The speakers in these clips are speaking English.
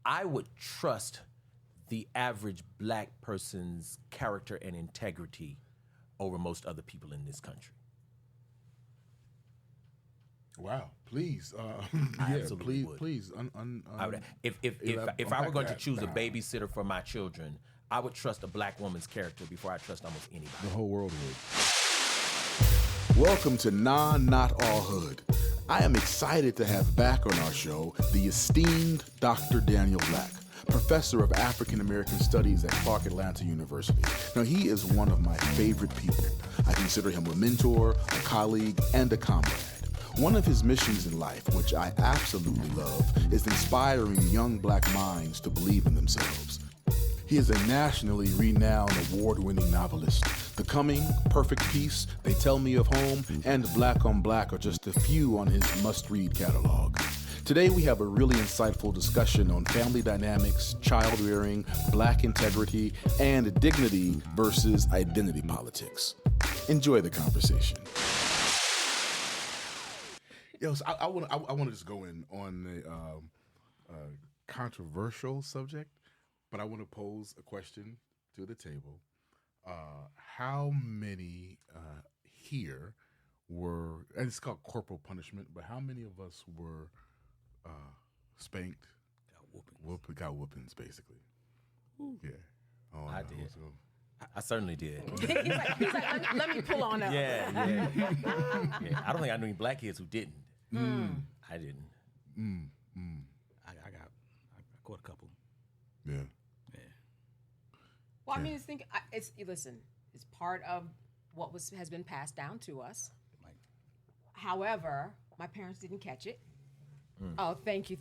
I would trust the average black person's character and integrity over most other people in this country. Wow, please, absolutely would. please. I would, if I were going to choose a babysitter for my children, I would trust a black woman's character before I trust almost anybody. The whole world would. Welcome to Not All Hood. I am excited to have back on our show the esteemed Dr. Daniel Black, professor of African American Studies at Clark Atlanta University. Now, he is one of my favorite people. I consider him a mentor, a colleague, and a comrade. One of his missions in life, which I absolutely love, is inspiring young black minds to believe in themselves. He is a nationally renowned award-winning novelist. The Coming, Perfect Peace, They Tell Me of Home, and Black on Black are just a few on his must-read catalog. Today we have a really insightful discussion on family dynamics, child-rearing, black integrity, and dignity versus identity politics. Enjoy the conversation. Yo, so I want to just go in on a controversial subject, but I want to pose a question to the table. How many here were, and it's called corporal punishment, but how many of us were spanked? Got whoopings, basically. Ooh. Yeah. Oh, I did. I certainly did. he's like, let me pull on up. Yeah. I don't think I knew any black kids who didn't. I didn't. I caught a couple. Yeah. Well, I mean, listen. It's part of what has been passed down to us. However, my parents didn't catch it. Oh, thank you.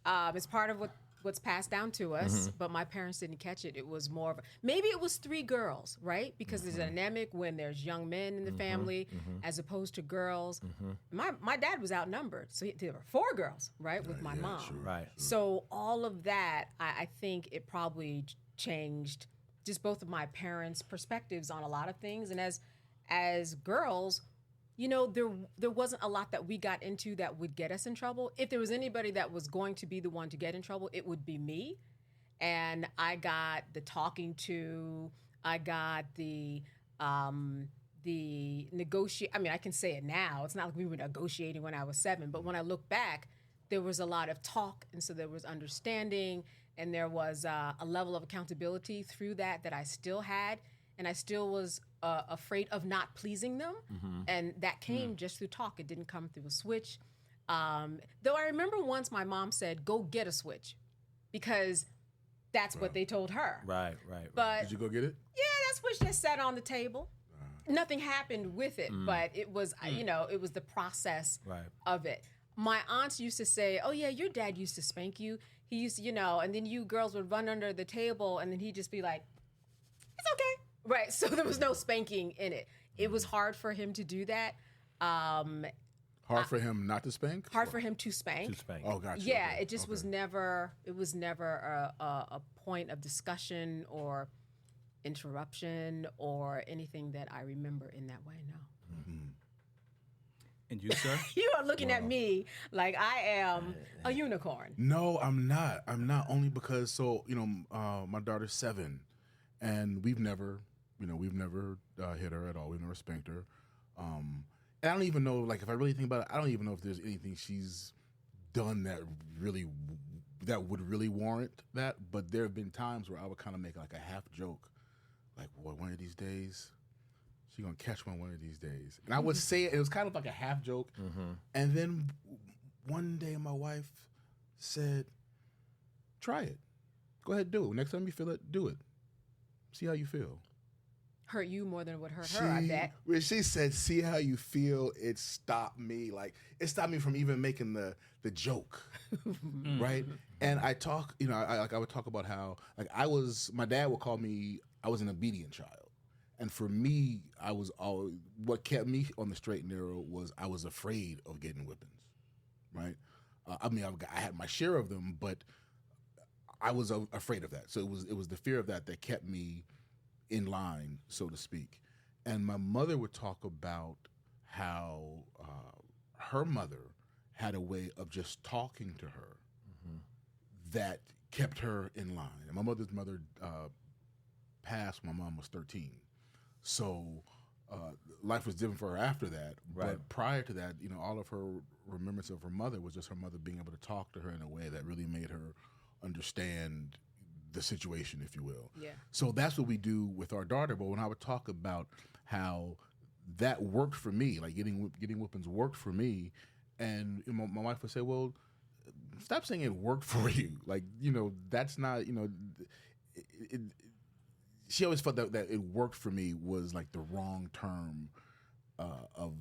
It's part of what's passed down to us, but my parents didn't catch it. It was more of maybe it was 3 girls, right? Because there's a dynamic when there's young men in the family as opposed to girls. My dad was outnumbered, so there were 4 girls, right, with my mom. Sure, right. Sure. So all of that, I think it probably changed just both of my parents' perspectives on a lot of things. And as girls, you know, there wasn't a lot that we got into that would get us in trouble. If there was anybody that was going to be the one to get in trouble, it would be me. And I got the talking to, I got the negotiate. I mean, I can say it now. It's not like we were negotiating when I was 7, but when I look back, there was a lot of talk, and so there was understanding, and there was a level of accountability through that I still had, and I still was afraid of not pleasing them, and that came just through talk. It didn't come through a switch. Though I remember once my mom said, "Go get a switch," because that's what they told her. Right. But did you go get it? Yeah, that switch just sat on the table. Nothing happened with it, but it was, it was the process of it. My aunts used to say, "Oh yeah, your dad used to spank you. He used to, and then you girls would run under the table, and then he'd just be like, it's okay." Right, so there was no spanking in it. It was hard for him to do that. Hard for him not to spank? Hard for him to spank. Oh, gotcha. Yeah, okay. it just was never. It was never a point of discussion or interruption or anything that I remember in that way. No. And you, sir? You are looking at me like I am a unicorn. No, I'm not. Only because my daughter's 7, and we've never hit her at all. We've never spanked her. And I don't even know, if I really think about it, I don't even know if there's anything she's done that would really warrant that. But there have been times where I would kind of make a half joke, like, "Boy, one of these days, she's gonna catch one of these days." And I would say it was kind of like a half joke. And then one day my wife said, "Try it. Go ahead, do it. Next time you feel it, do it. See how you feel." Hurt you more than it would hurt her, I bet. When she said, "See how you feel," it stopped me. It stopped me from even making the joke, right? And I talk, I would talk about how, my dad would call me, I was an obedient child. And for me, what kept me on the straight and narrow was I was afraid of getting whippings, right? I had my share of them, but I was afraid of that. So it was the fear of that kept me in line, so to speak. And my mother would talk about how her mother had a way of just talking to her that kept her in line. And my mother's mother passed when my mom was 13. So life was different for her after that. Right. But prior to that, all of her remembrance of her mother was just her mother being able to talk to her in a way that really made her understand the situation, if you will. Yeah. So that's what we do with our daughter. But when I would talk about how that worked for me, like getting whippings worked for me, and my wife would say, well, stop saying it worked for you. Like, that's not, she always felt that it worked for me was like the wrong term of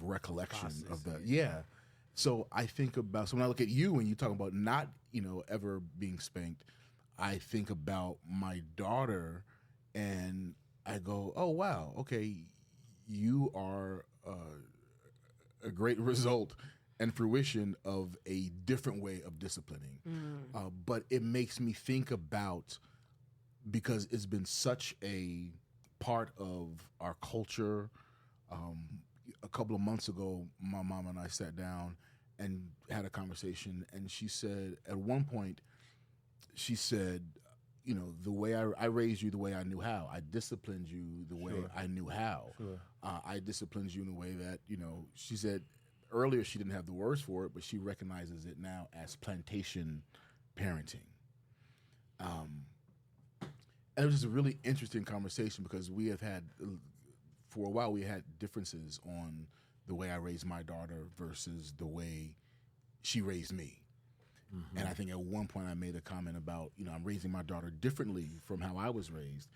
recollection of the, yeah. So I think about, so when I look at you and you talk about not, ever being spanked, I think about my daughter and I go, oh, wow, okay, you are a great result and fruition of a different way of disciplining. But it makes me think about, because it's been such a part of our culture. A couple of months ago, my mom and I sat down and had a conversation, and she said, at one point, she said, the way I raised you the way I knew how. I disciplined you the way I knew how. Sure. I disciplined you in a way that, she said earlier she didn't have the words for it, but she recognizes it now as plantation parenting. And it was just a really interesting conversation because we have had, for a while, we had differences on the way I raised my daughter versus the way she raised me. Mm-hmm. And I think at one point I made a comment about, I'm raising my daughter differently from how I was raised.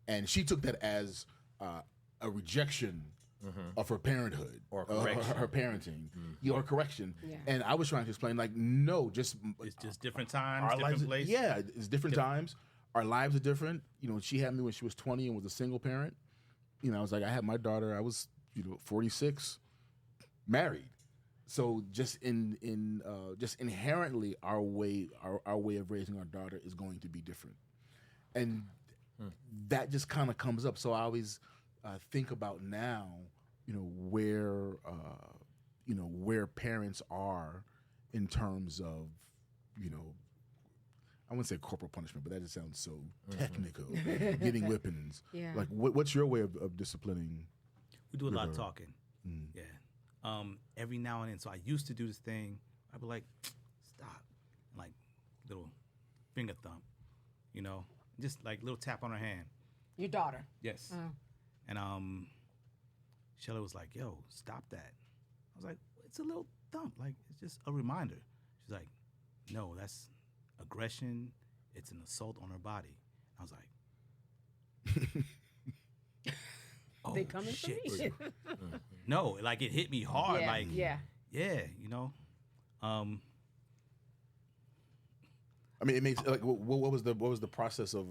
And she took that as a rejection of her parenthood. Or correction. Her parenting. Or correction. Yeah. And I was trying to explain, like, no, It's just different times, our different lives, places. Yeah, it's different times. Our lives are different. She had me when she was 20 and was a single parent. I was like, I had my daughter, I was, 46, married. So just just inherently our way of raising our daughter is going to be different. And that just kind of comes up. So I always think about now, where parents are in terms of, I wouldn't say corporal punishment, but that just sounds so technical. Getting whippings. Yeah. Like, what's your way of disciplining? We do a lot of talking. Yeah. Every now and then. So I used to do this thing. I'd be like, stop. Like, little finger thump, just like little tap on her hand. Your daughter. Yes. And Shelly was like, yo, stop that. I was like, it's a little thump. Like, it's just a reminder. She's like, no, that's aggression. It's an assault on her body. I was like, oh, They coming shit. for me. No, like it hit me hard. Yeah, like, yeah. yeah, I mean, it makes like what was the process of,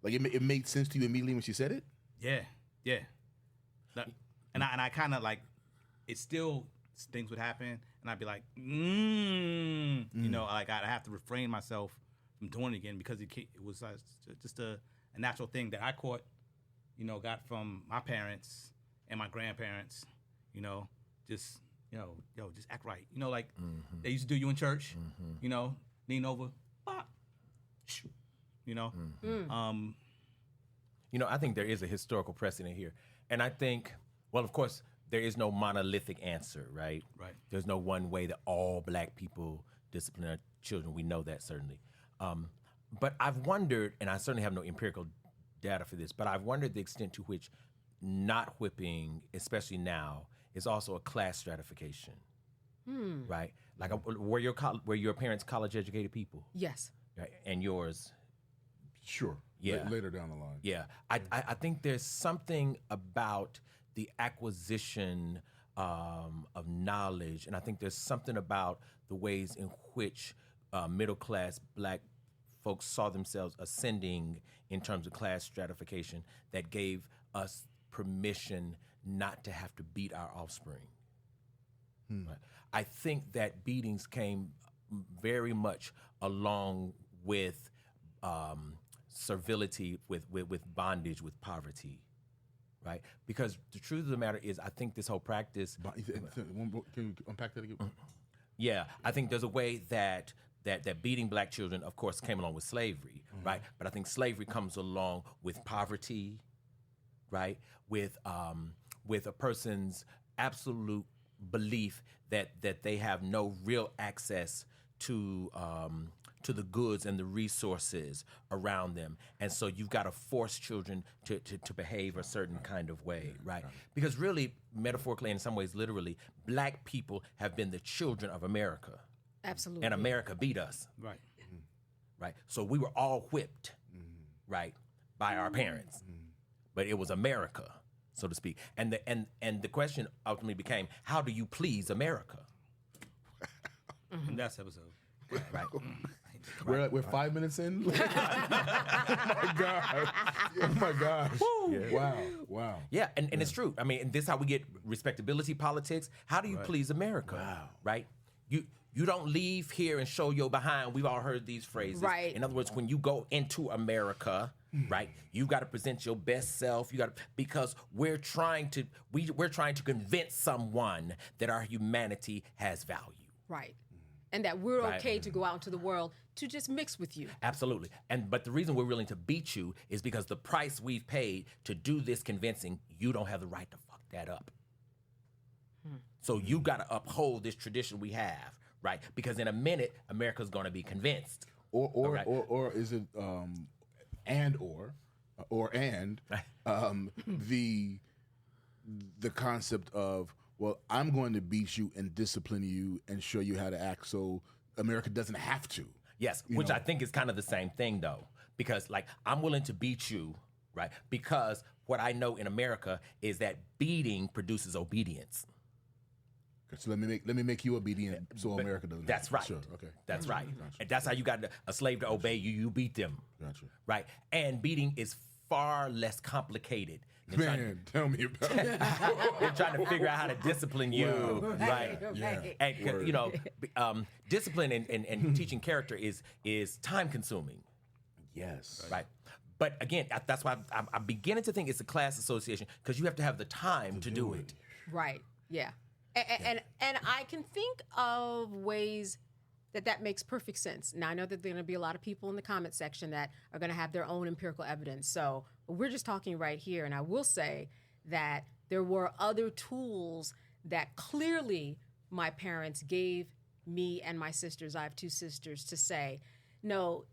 like, it made sense to you immediately when she said it? Yeah. And I kind of like, it still, things would happen, and I'd be like, like I'd have to refrain myself from doing it again because it was just a natural thing that I caught, got from my parents and my grandparents, just, just act right. Like they used to do you in church, lean over, bop, shoo, I think there is a historical precedent here. And I think, well, of course, there is no monolithic answer, right? Right. There's no one way that all black people discipline their children. We know that, certainly. But I've wondered, and I certainly have no empirical data for this, but I've wondered the extent to which not whipping, especially now, is also a class stratification, right? Like, were your parents college-educated people? Yes. Right? And yours? Sure. Yeah. Later down the line. Yeah. I think there's something about the acquisition of knowledge, and I think there's something about the ways in which middle-class black folks saw themselves ascending in terms of class stratification that gave us permission not to have to beat our offspring. Right? I think that beatings came very much along with servility, with bondage, with poverty, right? Because the truth of the matter is, I think this whole practice... Can you unpack that again? Yeah, I think there's a way that that beating black children, of course, came along with slavery, right? But I think slavery comes along with poverty, right? With a person's absolute belief that they have no real access to the goods and the resources around them, and so you've got to force children to behave a certain kind of way, right? Because really, metaphorically, and in some ways, literally, black people have been the children of America. Absolutely. And America beat us. Right. Right. So we were all whipped, right, by our parents. But it was America, so to speak. And the question ultimately became, how do you please America? That's episode. Right. We're 5 minutes in. Oh my god! Oh my gosh! Yeah. Wow! Yeah, and it's true. I mean, and this is how we get respectability politics. How do you please America? Wow. Right? You don't leave here and show your behind. We've all heard these phrases. Right. In other words, when you go into America, right, you got to present your best self. You got to, because we're trying to convince someone that our humanity has value. Right. And that we're Right. okay to go out into the world to just mix with you. Absolutely. But the reason we're willing to beat you is because the price we've paid to do this convincing, you don't have the right to fuck that up. So you got to uphold this tradition we have, right? Because in a minute, America's going to be convinced. Or right. or is it the concept of, well, I'm going to beat you and discipline you and show you how to act so America doesn't have to. Yes, You which know. I think is kind of the same thing, though, because like I'm willing to beat you, right? Because what I know in America is that beating produces obedience. So let me make you obedient so America doesn't. That's have right. to. Sure. Okay. That's right. Gotcha. And that's how you got a slave to obey you. You beat them, Gotcha. right? And beating is far less complicated than Man, tell me about it. than trying to figure out how to discipline you, right? Yeah. And you know, discipline and teaching character is time consuming. Yes. Right. But again, that's why I'm beginning to think it's a class association, because you have to have the time to do it. Right. Yeah. And I can think of ways that makes perfect sense. Now, I know that there are going to be a lot of people in the comment section that are going to have their own empirical evidence. So we're just talking right here. And I will say that there were other tools that clearly my parents gave me and my sisters. I have two sisters, to say, no,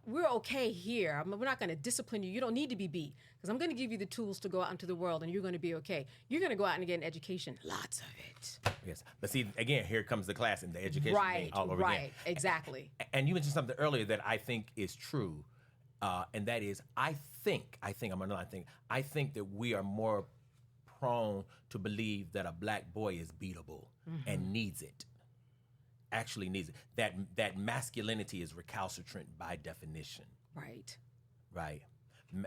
we're okay here. We're not going to discipline you. You don't need to be beat, because I'm going to give you the tools to go out into the world, and you're going to be okay. You're going to go out and get an education, lots of it. Yes. But see, again, here comes the class and the education thing all over again. Exactly. And you mentioned something earlier that I think is true, and that is, I think that we are more prone to believe that a black boy is beatable and needs it. Actually needs it. That masculinity is recalcitrant by definition. Right. Right.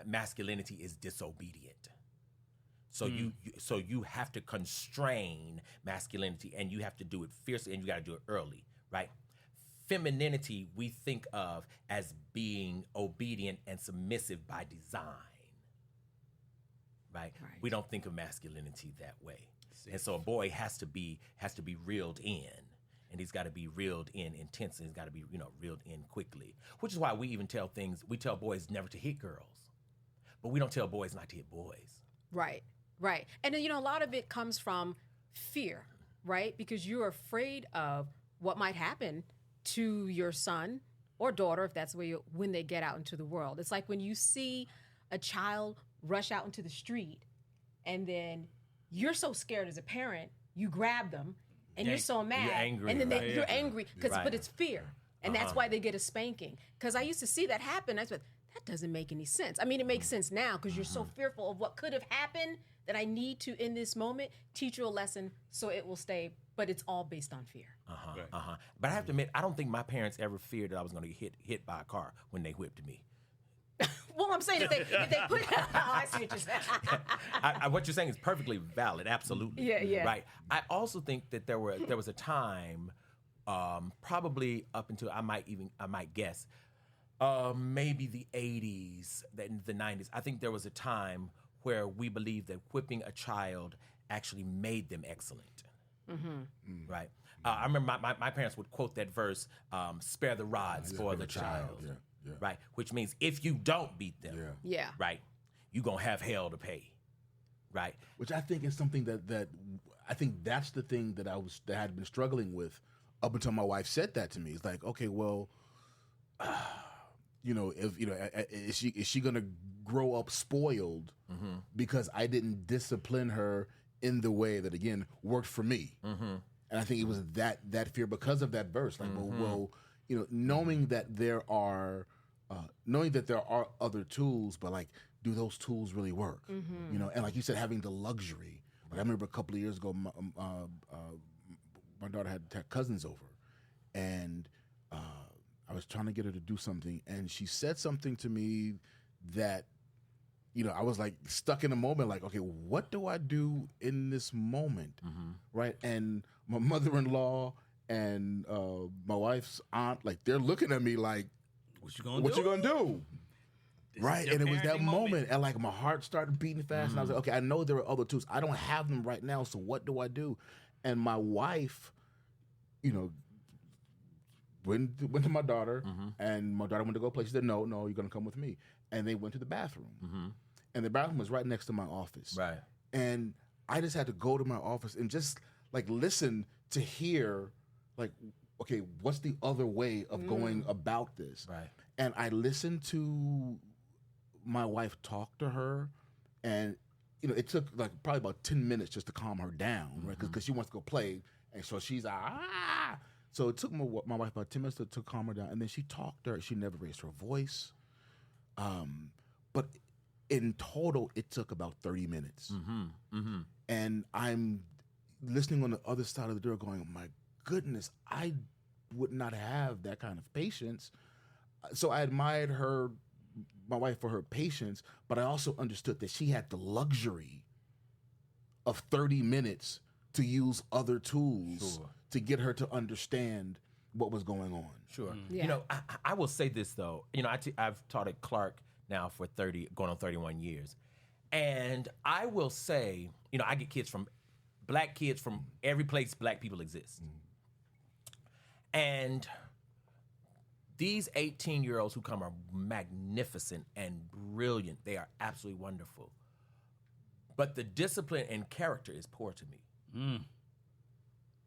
Masculinity is disobedient. So you have to constrain masculinity, and you have to do it fiercely, and you got to do it early, right? Femininity we think of as being obedient and submissive by design, right? We don't think of masculinity that way. And so a boy has to be reeled in. And he's got to be reeled in intensely. He's got to be, reeled in quickly. Which is why we even tell boys never to hit girls. But we don't tell boys not to hit boys. Right. And then, a lot of it comes from fear, right? Because you're afraid of what might happen to your son or daughter, if that's where when they get out into the world. It's like when you see a child rush out into the street, and then you're so scared as a parent, you grab them, and you're so mad. You're angry. And then right? you're angry, but it's fear. And that's Uh-huh. why they get a spanking. Because I used to see that happen. I was like, that doesn't make any sense. I mean, it makes sense now because you're so fearful of what could have happened that I need to, in this moment, teach you a lesson so it will stay. But it's all based on fear. But I have to admit, I don't think my parents ever feared that I was going to get hit by a car when they whipped me. Well, I'm saying if they put I see what you're saying. What you're saying is perfectly valid, absolutely. Yeah. Right. I also think that there was a time, probably up until I might guess, maybe the 80s, the 90s. I think there was a time where we believed that whipping a child actually made them excellent. Right. I remember my parents would quote that verse, spare the rods for the child. Yeah. Right? Which means if you don't beat them, Yeah. right, you're going to have hell to pay. Right? Which I think is something that I think that's the thing that I had been struggling with up until my wife said that to me. It's like, okay, well, is she gonna grow up spoiled because I didn't discipline her in the way that again worked for me? And I think it was that fear because of that verse. Like, well, knowing that there are other tools, but like, do those tools really work? And like you said, having the luxury. Like I remember a couple of years ago, my daughter had cousins over, and I was trying to get her to do something, and she said something to me that, I was like stuck in a moment, like, okay, what do I do in this moment, right? And my mother-in-law and my wife's aunt, like, they're looking at me like, what you gonna do? Right, and it was that moment, and like my heart started beating fast, and I was like, okay, I know there are other tools. I don't have them right now, so what do I do? And my wife, went to my daughter, and my daughter went to go play. She said, no, you're going to come with me. And they went to the bathroom. And the bathroom was right next to my office. Right. And I just had to go to my office and just like listen to hear, like, okay, what's the other way of going about this? Right. And I listened to my wife talk to her, and it took like probably about 10 minutes just to calm her down, right? Because she wants to go play, and so she's like, ah. So it took my wife about 10 minutes to calm her down, and then she talked to her. She never raised her voice, but in total, it took about 30 minutes. And I'm listening on the other side of the door, going, "My goodness, I would not have that kind of patience." So I admired my wife, for her patience, but I also understood that she had the luxury of 30 minutes to use other tools to get her to understand what was going on. Sure. Yeah. I will say this though. I've taught at Clark now for going on 31 years, and I will say, I get black kids from every place black people exist, and these 18-year-olds who come are magnificent and brilliant. They are absolutely wonderful. But the discipline and character is poor to me.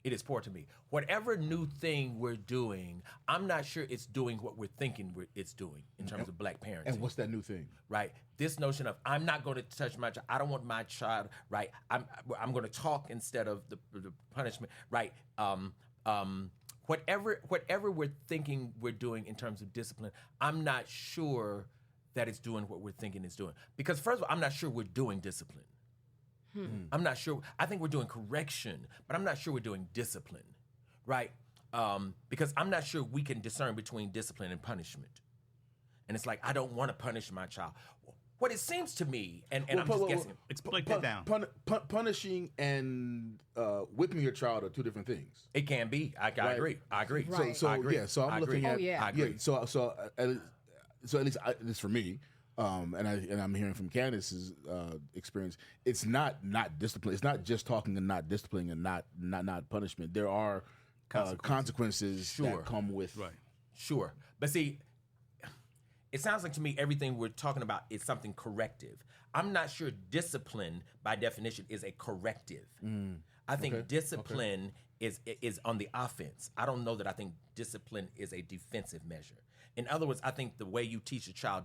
It is poor to me. Whatever new thing we're doing, I'm not sure it's doing what we're thinking it's doing in terms of black parenting. And what's that new thing? Right? This notion of, I'm not going to touch my child. I don't want my child, right? I'm going to talk instead of the punishment, right? Whatever we're thinking we're doing in terms of discipline, I'm not sure that it's doing what we're thinking it's doing. Because first of all, I'm not sure we're doing discipline. I'm not sure. I think we're doing correction, but I'm not sure we're doing discipline, right? Because I'm not sure we can discern between discipline and punishment. And it's like, I don't want to punish my child. What it seems to me, and I'm just guessing. It's break that down. Punishing and whipping your child are two different things. It can be. I agree. I agree. Right. So I agree. yeah. So I'm looking at. Oh, yeah. I agree. So at least for me, and I'm hearing from Candace's experience. It's not discipline. It's not just talking and not disciplining and not punishment. There are consequences that come with. Right. Sure. But see, it sounds like to me everything we're talking about is something corrective. I'm not sure discipline, by definition, is a corrective. I think discipline is on the offense. I don't know that I think discipline is a defensive measure. In other words, I think the way you teach a child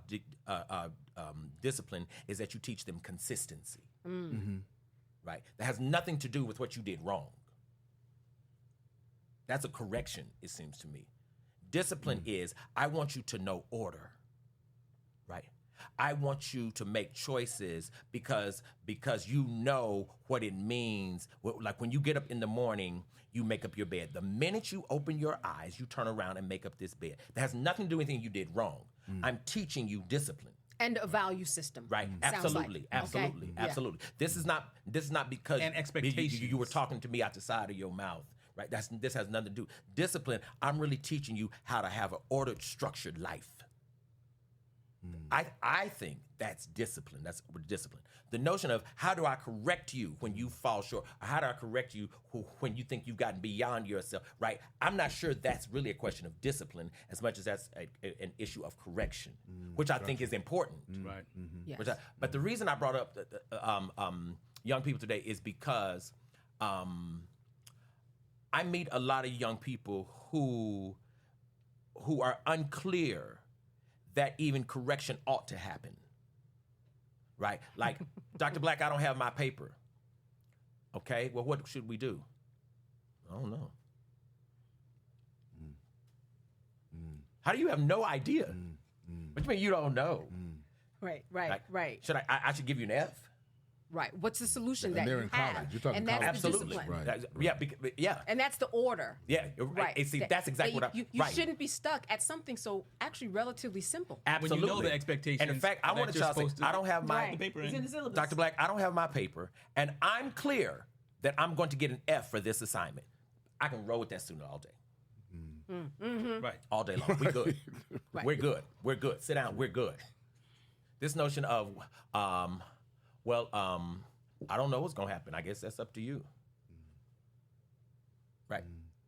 discipline is that you teach them consistency. Right? That has nothing to do with what you did wrong. That's a correction, it seems to me. Discipline is, I want you to know order. Right? I want you to make choices because you know what it means. Like when you get up in the morning, you make up your bed. The minute you open your eyes, you turn around and make up this bed. That has nothing to do with anything you did wrong. I'm teaching you discipline. And a value system. Right. Sounds Absolutely. like. Absolutely. Okay. Absolutely. This is not because And expectations. you were talking to me out the side of your mouth. Right. This has nothing to do. Discipline, I'm really teaching you how to have an ordered, structured life. I think that's discipline. That's discipline. The notion of how do I correct you when you fall short, or how do I correct you when you think you've gotten beyond yourself, right? I'm not sure that's really a question of discipline as much as that's an issue of correction, which I think is important. Right. Yes. But the reason I brought up young people today is because I meet a lot of young people who are unclear that even correction ought to happen, right? Like, Dr. Black, I don't have my paper. Okay, well, what should we do? I don't know. How do you have no idea? What do you mean you don't know? Right. Should I should give you an F? Right. What's the solution And that they're you in college. have? You're talking and that's college. the Absolutely. discipline. Right. Yeah. And that's the order. Yeah. Right. See, that's exactly what you right. shouldn't be stuck at something so actually relatively simple. Absolutely. When you know the expectations. And in fact, I that want to you're tell you, supposed to I don't have my Right. paper It's in. in the syllabus. Dr. Black, I don't have my paper, and I'm clear that I'm going to get an F for this assignment. I can roll with that student all day. Right. All day long. We good. Right. We're good. We're good. Sit down. We're good. This notion of, I don't know what's going to happen. I guess that's up to you. Right.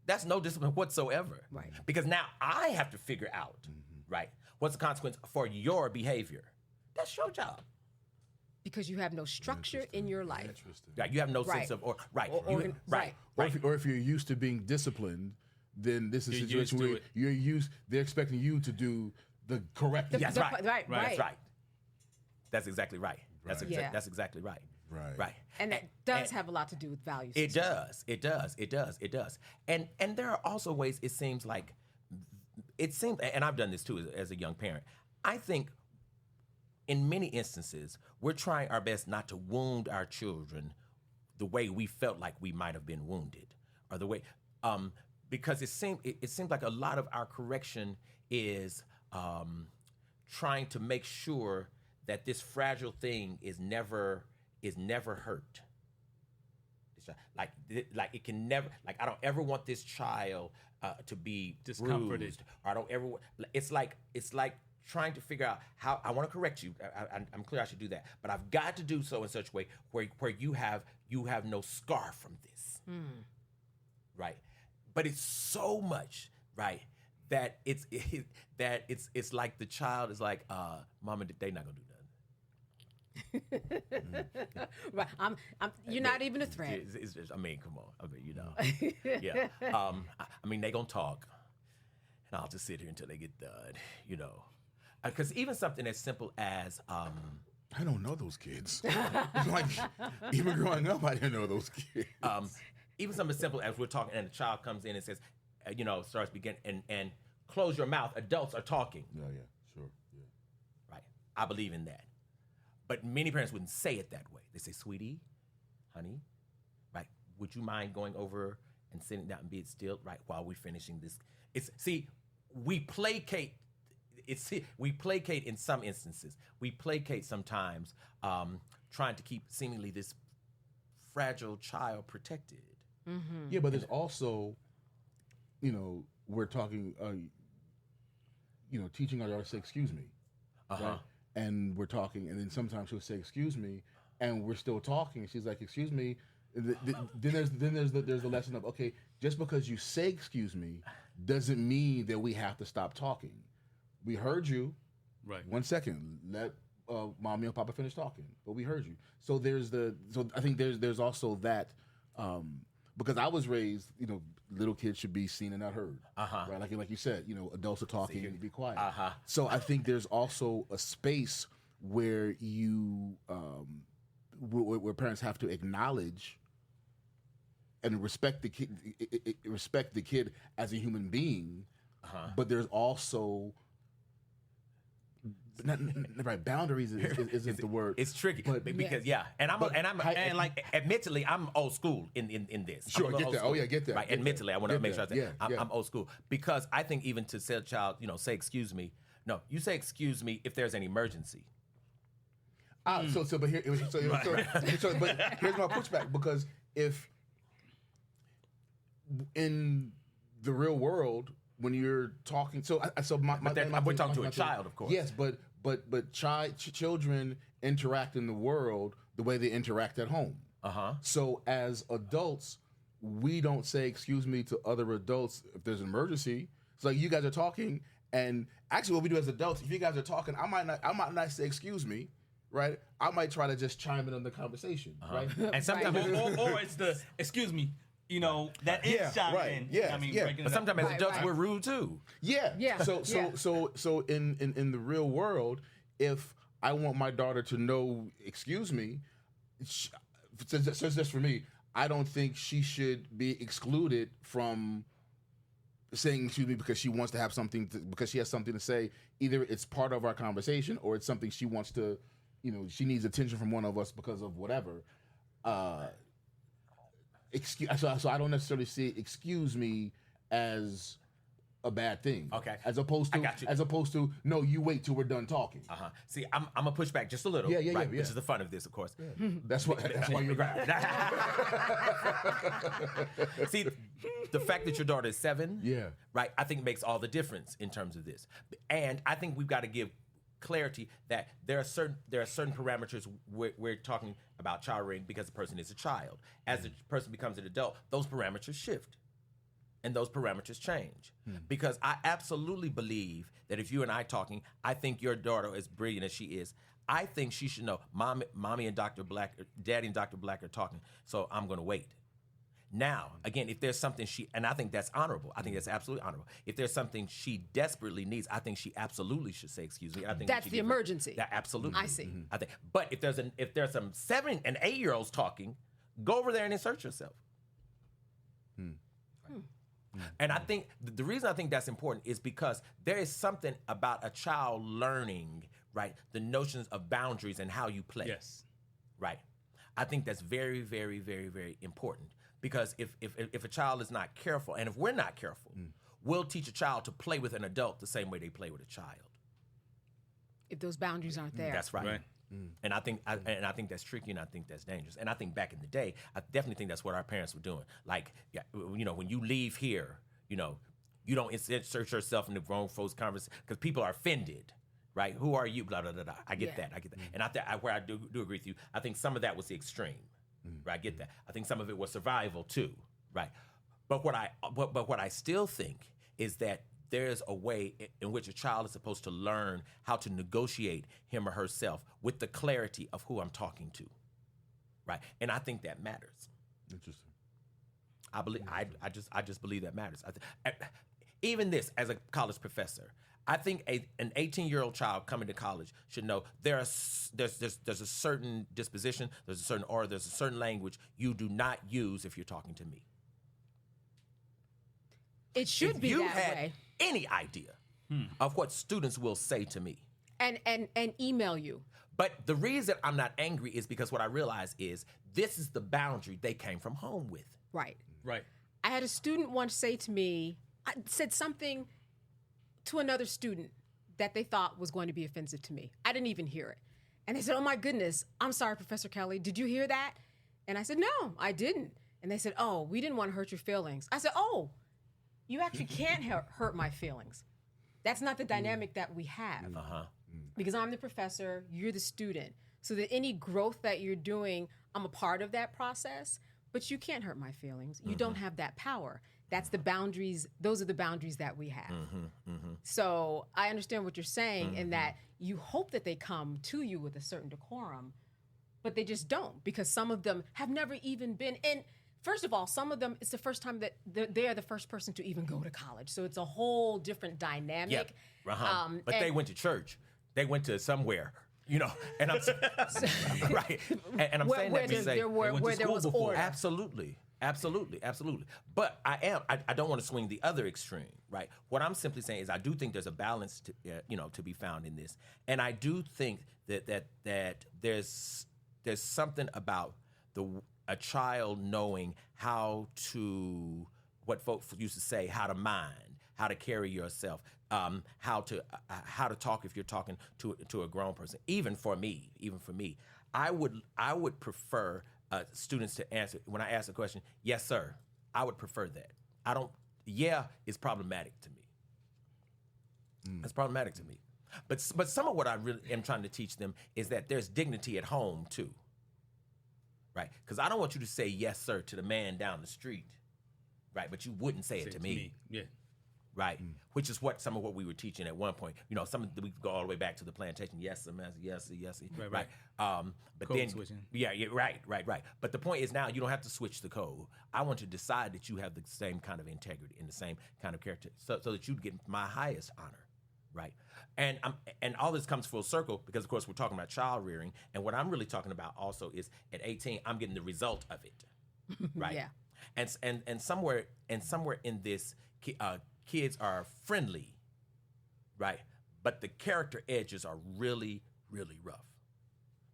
That's no discipline whatsoever. Right. Because now I have to figure out, right, what's the consequence for your behavior. That's your job. Because you have no structure in your life. Interesting. Right. You have no Right. sense of, right. Right. Or if you're used to being disciplined, then this is a You're situation used to where it. they're expecting you to do the correct thing. That's The- right. right. That's right. That's exactly right. That's Right. Yeah. that's exactly right. Right. And that does have a lot to do with values. It does. It does. It does. It does. And there are also ways it seems, and I've done this too as a young parent. I think in many instances we're trying our best not to wound our children the way we felt like we might have been wounded, or the way because it seems like a lot of our correction is trying to make sure that this fragile thing is never hurt. Like it can never, like, I don't ever want this child to be Discomforted. bruised, or I don't ever. It's like trying to figure out how I want to correct you. I'm clear I should do that, but I've got to do so in such a way where you have no scar from this, right? But it's so much, right, that it's like the child is like, Mama, they not gonna do nothing. Right. You're not even a threat. It's just, I mean, come on. I mean, you know. Yeah. I mean, they gonna talk, and I'll just sit here until they get done, you know. Because even something as simple as I don't know those kids. Like, even growing up, I didn't know those kids. even something as simple as we're talking, and the child comes in and says, starts begin and close your mouth. Adults are talking. Yeah, sure. Yeah. Right. I believe in that. But many parents wouldn't say it that way. They say, sweetie, honey, right, would you mind going over and sitting down and being still, right, while we're finishing this? We placate in some instances. We placate sometimes, trying to keep seemingly this fragile child protected. Mm-hmm. Yeah, but there's also, we're talking, teaching our daughter to say, excuse me. Right? And we're talking, and then sometimes she'll say, excuse me, and we're still talking. She's like, excuse me. Then there's the lesson of, okay, just because you say excuse me doesn't mean that we have to stop talking. We heard you. Right. 1 second. Let mommy and papa finish talking. But we heard you. So I think there's also that, because I was raised, little kids should be seen and not heard. Right? Like you said, adults are talking and be quiet. So I think there's also a space where where parents have to acknowledge and respect the kid as a human being. But there's also boundaries isn't the word. It's tricky, but, because admittedly, I'm old school in this. Sure, get that. Oh yeah, get that. Right, get admittedly, that. I want to make sure I say Yeah. I'm old school, because I think even to say a child, say excuse me. No, you say excuse me if there's an emergency. But here's my pushback, because if in the real world, when you're talking, we're talking to a child, of course. Yes, but but children interact in the world the way they interact at home. So as adults, we don't say excuse me to other adults if there's an emergency. It's like you guys are talking, and actually what we do as adults, if you guys are talking, I might not say excuse me, right? I might try to just chime in on the conversation, right? And sometimes, or it's the excuse me. You know, that is chiming in. Yeah, I mean, yeah. breaking but it up. sometimes as adults we're rude too. Yeah. So in the real world, if I want my daughter to know, excuse me, just for me, I don't think she should be excluded from saying excuse me because she wants to have because she has something to say. Either it's part of our conversation or it's something she wants to, she needs attention from one of us because of whatever. So I don't necessarily see excuse me as a bad thing. Okay. As opposed to no, you wait till we're done talking. See, I'm gonna push back just a little. Yeah. Which is the fun of this, of course. Yeah. That's why you're right. See, the fact that your daughter is 7, right, I think makes all the difference in terms of this. And I think we've got to give clarity that there are certain parameters we're talking about child rearing because the person is a child. As the person becomes an adult, those parameters shift. And those parameters change. Because I absolutely believe that if you and I talking, I think your daughter, as brilliant as she is, I think she should know, mommy and Dr. Black, daddy and Dr. Black are talking, so I'm going to wait. Now, again, if there's something and I think that's honorable. I think that's absolutely honorable. If there's something she desperately needs, I think she absolutely should say, excuse me. I think that's the emergency. Absolutely. I see. I think. But if there's some 7 and 8-year-olds talking, go over there and insert yourself. And I think the reason I think that's important is because there is something about a child learning, right, the notions of boundaries and how you play. Yes. Right. I think that's very, very, very, very important because if a child is not careful, and if we're not careful, we'll teach a child to play with an adult the same way they play with a child. If those boundaries aren't there. That's right. And I think that's tricky, and I think that's dangerous. And I think back in the day, I definitely think that's what our parents were doing. Like, when you leave here, you don't insert yourself in the grown folks' conversation because people are offended, right? Who are you? Blah blah blah. Blah. I get that. And where I do agree with you, I think some of that was the extreme, right? I get that. I think some of it was survival too, right? But what I still think is that there's a way in which a child is supposed to learn how to negotiate him or herself with the clarity of who I'm talking to, right? And I think that matters. Interesting. I believe I just believe that matters. Even this, as a college professor, I think an 18-year-old child coming to college should know there's a certain disposition, there's a certain order, there's a certain language you do not use if you're talking to me. It should be that way. If you had any idea of what students will say to me. And email you. But the reason I'm not angry is because what I realize is this is the boundary they came from home with. Right. Right. I had a student once say to me, I said something to another student that they thought was going to be offensive to me. I didn't even hear it. And they said, oh my goodness, I'm sorry, Professor Kelly, did you hear that? And I said, no, I didn't. And they said, oh, we didn't want to hurt your feelings. I said, oh, you actually can't hurt my feelings. That's not the dynamic that we have. Because I'm the professor, you're the student. So that any growth that you're doing, I'm a part of that process, but you can't hurt my feelings. You don't have that power. That's the boundaries. Those are the boundaries that we have. So I understand what you're saying in that you hope that they come to you with a certain decorum, but they just don't because some of them have never even been in. First of all, some of them, it's the first time that they're the first person to even go to college. So it's a whole different dynamic. But they went to church. They went to somewhere, and I'm right. And I'm saying that to say where there was order. Absolutely. But I don't want to swing the other extreme, right? What I'm simply saying is I do think there's a balance to be found in this, and I do think that there's something about a child knowing how to, what folks used to say, how to mind, how to carry yourself, how to talk if you're talking to a grown person. Even for me, I would prefer students to answer when I ask a question, yes, sir. I would prefer that. I don't. Yeah, it's problematic to me. It's problematic to me But some of what I really am trying to teach them is that there's dignity at home too, right? Because I don't want you to say yes, sir, to the man down the street, right? But you wouldn't say it to me. Yeah. Right, which is what some of what we were teaching at one point. You know, we go all the way back to the plantation. Yes, sir, master. Yes, sir, yes, sir. Right. But Code then, switching. yeah, right. But the point is now you don't have to switch the code. I want to decide that you have the same kind of integrity and the same kind of character, so that you get my highest honor, right? And all this comes full circle because, of course, we're talking about child rearing, and what I'm really talking about also is at 18, I'm getting the result of it, right? Yeah. And somewhere in this. Kids are friendly, right? But the character edges are really, really rough.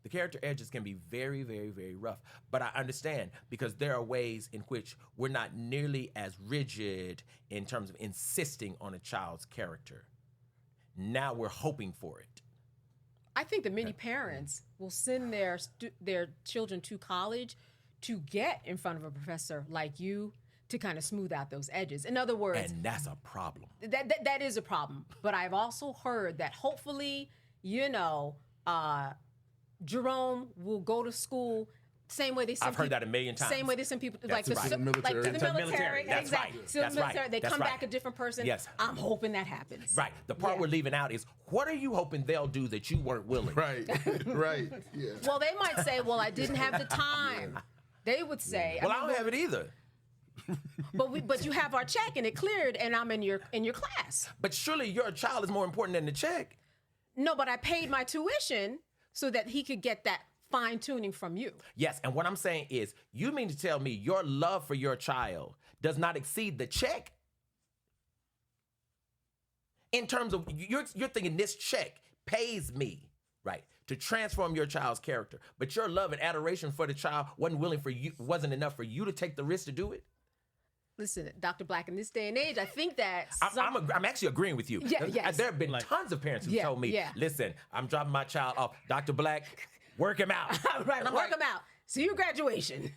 The character edges can be very, very, very rough. But I understand because there are ways in which we're not nearly as rigid in terms of insisting on a child's character. Now we're hoping for it. I think that many parents will send their children to college to get in front of a professor like you to kind of smooth out those edges. In other words, and that's a problem. That is a problem. But I've also heard that hopefully, Jerome will go to school same way they send I've heard that a million times. Same way they send people to the military. Like to the military. That's exactly. right. To the That's military. right. They That's come right. back a different person. Yes. I'm hoping that happens. Right. The part we're leaving out is what are you hoping they'll do that you weren't willing? Right. Right. Yeah. Well, they might say, well, I didn't have the time. They would say, Well, I don't have it either. But you have our check and it cleared and I'm in your class. But surely your child is more important than the check. No, but I paid my tuition so that he could get that fine tuning from you. Yes, and what I'm saying is, you mean to tell me your love for your child does not exceed the check? In terms of, you're thinking this check pays me, right, to transform your child's character, but your love and adoration for the child wasn't enough for you to take the risk to do it? Listen, Dr. Black, in this day and age, I think that I'm actually agreeing with you. Yeah, yes. There have been tons of parents who told me, listen, I'm dropping my child off. Dr. Black, work him out. Right, work him out. See you graduation.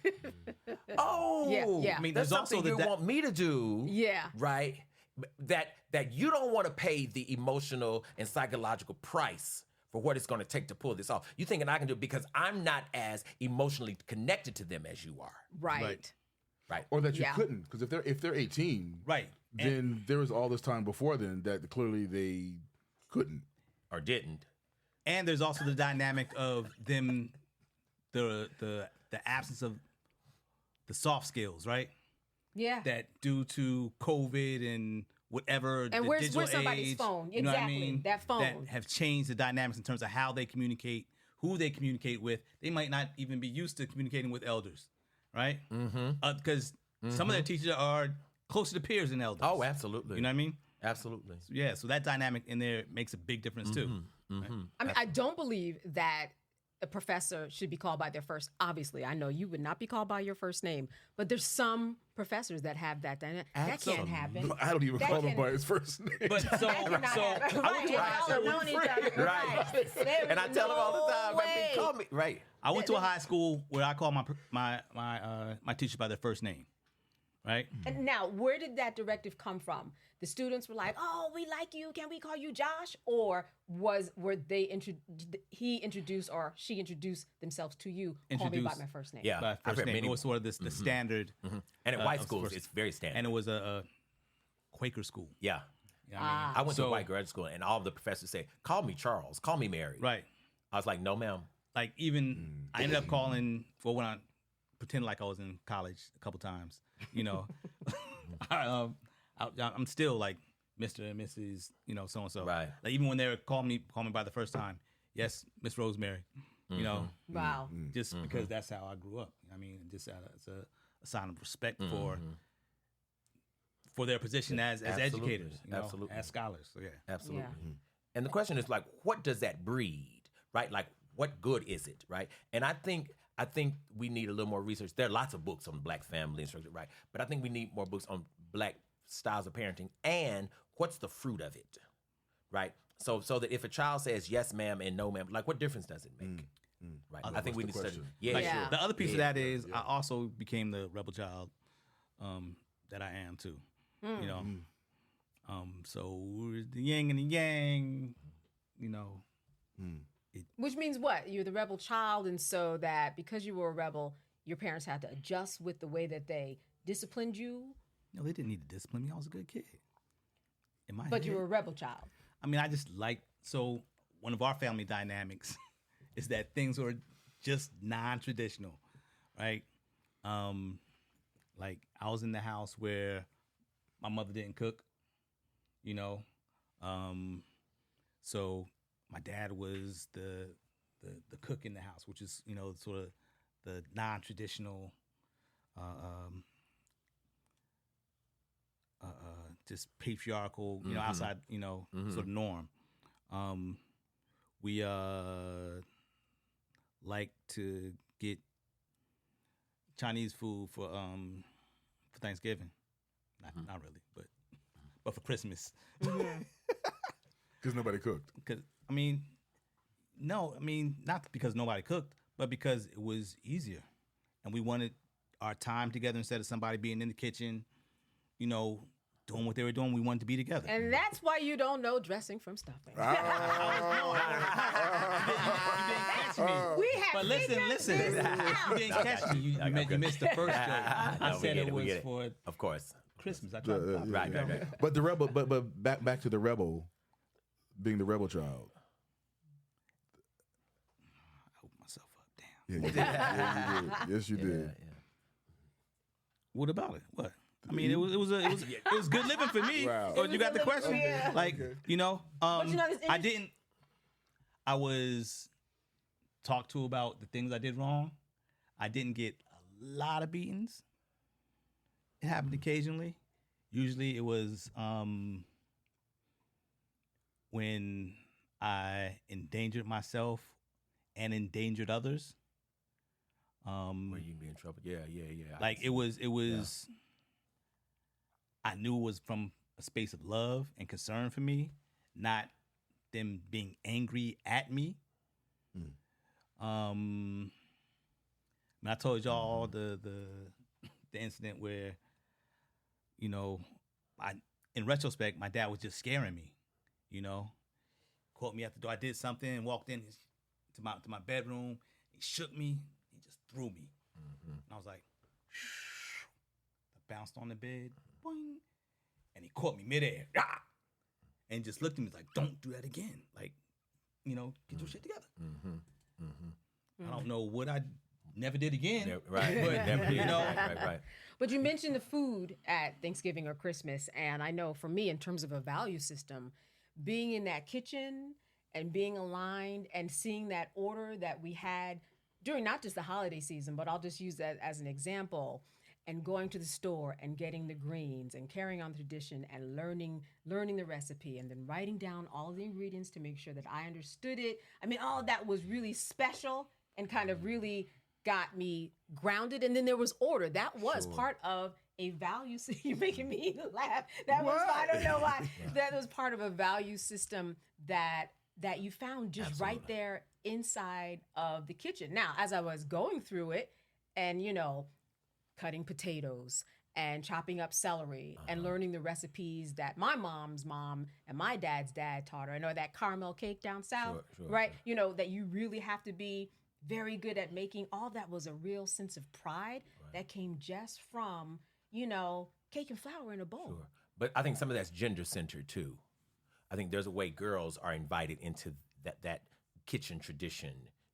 Oh, yeah. I mean, there's something you want me to do. Yeah. Right? That you don't want to pay the emotional and psychological price for what it's going to take to pull this off. You thinking I can do it because I'm not as emotionally connected to them as you are. Right. Or that you couldn't, because if they're 18, right, then there was all this time before then that clearly they couldn't or didn't. And there's also the dynamic of them, the absence of the soft skills, right? Yeah. That due to COVID and whatever, and the where's digital somebody's age, phone? You know Exactly, what I mean? that phone. That have changed the dynamics in terms of how they communicate, who they communicate with. They might not even be used to communicating with elders, right? Because some of their teachers are closer to peers than elders. Oh, absolutely. You know what I mean? Absolutely. Yeah, so that dynamic in there makes a big difference too. Right? I mean, I don't believe that a professor should be called by their first. Obviously, I know you would not be called by your first name, but there's some professors that have that dynamic. That can't happen. I don't even call him by his first name. But so I went to high school. Right. And I tell them all the time, right, call me. Right. I went to a high school where I call my teacher by their first name. Right. And now, where did that directive come from? The students were like, "Oh, we like you. Can we call you Josh?" Or he introduced or she introduced themselves to you? Call me by my first name. Yeah, by first name. It was sort of the standard. And in white schools, it's very standard. And it was a Quaker school. Yeah. You know what I mean? I went to a white graduate school, and all the professors say, "Call me Charles. Call me Mary." Right. I was like, "No, ma'am." Like even I ended up calling when I pretended like I was in college a couple times. You know, I'm still like Mr. and Mrs. You know, so and so. Right. Like even when they were calling me by the first time, yes, Miss Rosemary. You know. Wow. Just because that's how I grew up. I mean, just as a sign of respect for their position as educators, you know, as scholars. So yeah. Absolutely. Yeah. And the question is like, what does that breed, right? Like, what good is it, right? And I think we need a little more research. There are lots of books on Black family instruction, right? But I think we need more books on Black styles of parenting and what's the fruit of it, right? So that if a child says yes, ma'am, and no, ma'am, like what difference does it make? Right. I think we need to study. Like, Yeah. the other piece of that is I also became the rebel child that I am too. You know, so the yin and the yang. you know. Which means what? You're the rebel child, and so that because you were a rebel, your parents had to adjust with the way that they disciplined you. No, they didn't need to discipline me. I was a good kid. In my But head. you were a rebel child. I mean, I just so one of our family dynamics is that things were just non-traditional, right? Like I was in the house where my mother didn't cook, you know, so my dad was the cook in the house, which is, you know, sort of the non-traditional, just patriarchal, you know, outside, you know, sort of norm. We like to get Chinese food for Thanksgiving. Not really, but for Christmas. Because nobody cooked. Because not because nobody cooked, but because it was easier, and we wanted our time together instead of somebody being in the kitchen, you know, doing what they were doing. We wanted to be together. And that's why you don't know dressing from stuffing. You didn't catch me. We have But listen. figured this out. You didn't catch me. You missed the first joke. I No, we said get it we was get it. for Of course. Christmas. I tried to Right. But the rebel, but back to the rebel, being the rebel child. I hooked myself up. Damn. Yeah, you did. Yeah, you did. Yes, you did. What about it? What? I mean, it was good living for me. Wow. Or you got the question? Yeah. Like, you know, you know, this I didn't. I was talked to about the things I did wrong. I didn't get a lot of beatings. It happened occasionally. Usually, it was when I endangered myself and endangered others. Where you be in trouble? Yeah. Like it was. I knew it was from a space of love and concern for me, not them being angry at me. And I told y'all the incident where, you know, in retrospect, my dad was just scaring me. You know, caught me at the door. I did something and walked in to my bedroom. He shook me. He just threw me. And I was like, I bounced on the bed. Boing. And he caught me midair. And just looked at me like, don't do that again. Like, you know, get your shit together. I don't know what I never did again. Yeah, right. But, Never did. you know, Right. But you mentioned the food at Thanksgiving or Christmas, and I know for me, in terms of a value system, being in that kitchen and being aligned and seeing that order that we had during not just the holiday season, but I'll just use that as an example, and going to the store and getting the greens and carrying on the tradition and learning the recipe and then writing down all of the ingredients to make sure that I understood it. I mean, all of that was really special and kind of really got me grounded. And then there was order. That was part of a value system. You're making me laugh. That was, I don't know why. That was part of a value system that you found just right there inside of the kitchen. Now, as I was going through it and, you know, cutting potatoes and chopping up celery and learning the recipes that my mom's mom and my dad's dad taught her. I know that caramel cake down south, right? You know, that you really have to be very good at making. All that was a real sense of pride that came just from, you know, cake and flour in a bowl. Sure. But I think some of that's gender-centered, too. I think there's a way girls are invited into that kitchen tradition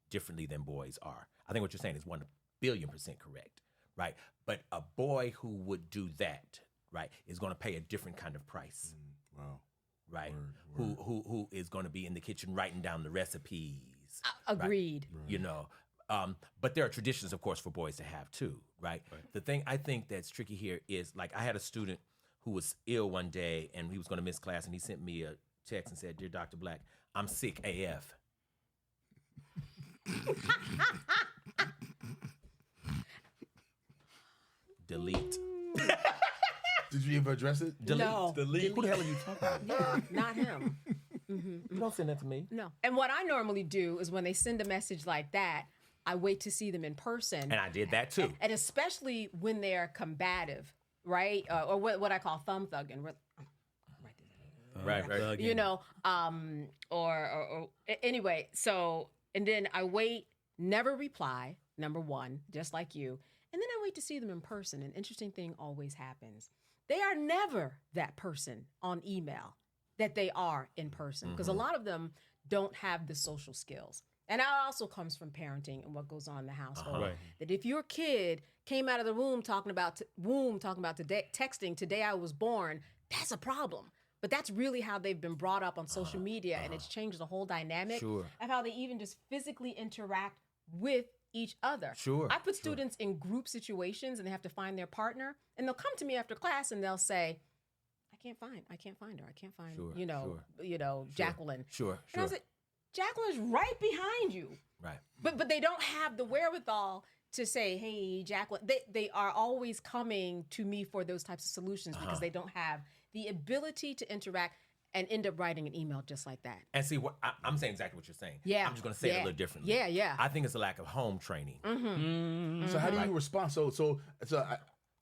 differently than boys are. I think what you're saying is 1,000,000,000% correct, right? But a boy who would do that, right, is going to pay a different kind of price. Wow. Right? Who is going to be in the kitchen writing down the recipes. Agreed. Right? You know, but there are traditions, of course, for boys to have too, right? The thing I think that's tricky here is, like, I had a student who was ill one day and he was going to miss class, and he sent me a text and said, "Dear Dr. Black, I'm sick AF." Delete. Did you even address it? Delete. No. Delete. Who the hell are you talking about? Yeah, not him. You don't send that to me. No. And what I normally do is when they send a message like that, I wait to see them in person. And I did that too. And especially when they're combative, right? Or what I call thumb thugging. Right. You know, anyway. So, and then I wait, never reply. Number one, just like you, and then I wait to see them in person. An interesting thing always happens. They are never that person on email that they are in person, because a lot of them don't have the social skills. And that also comes from parenting and what goes on in the household. Right. That if your kid came out of the womb talking about today, texting today I was born, that's a problem. But that's really how they've been brought up on social media, and it's changed the whole dynamic of how they even just physically interact with each other. I put students in group situations, and they have to find their partner, and they'll come to me after class and they'll say, I can't find her. I can't find Jacqueline. Sure. And I was like, Jacqueline's right behind you. Right. But they don't have the wherewithal to say, hey, Jacqueline. They are always coming to me for those types of solutions because they don't have the ability to interact and end up writing an email just like that. And see, what I'm saying exactly what you're saying. Yeah. I'm just going to say it a little differently. Yeah. I think it's a lack of home training. So how do you respond? So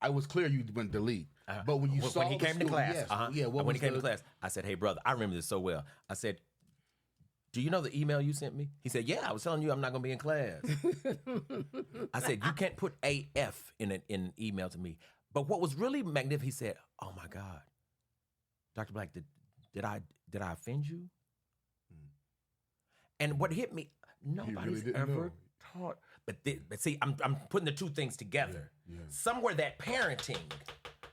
I was clear you went delete, but when you saw when he came to class, when he came to class, I said, "Hey, brother, I remember this so well." I said, "Do you know the email you sent me?" He said, "Yeah, I was telling you I'm not going to be in class." I said, "You can't put AF in an email to me." But what was really magnificent, he said, "Oh my God, Dr. Black, did I offend you?" And what hit me, nobody's ever taught. But see, I'm putting the two things together. Somewhere that parenting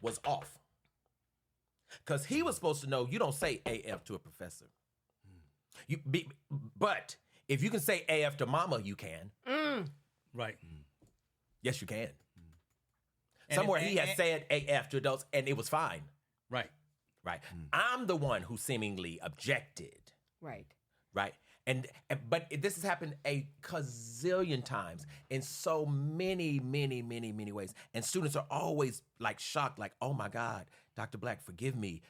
was off, because he was supposed to know you don't say AF to a professor. But if you can say AF to mama, you can. Right. Yes, you can. And Somewhere he has said AF to adults, and it was fine. Right. Right. I'm the one who seemingly objected. Right. But this has happened a gazillion times in so many ways. And students are always like shocked, like, "Oh my God, Dr. Black, forgive me.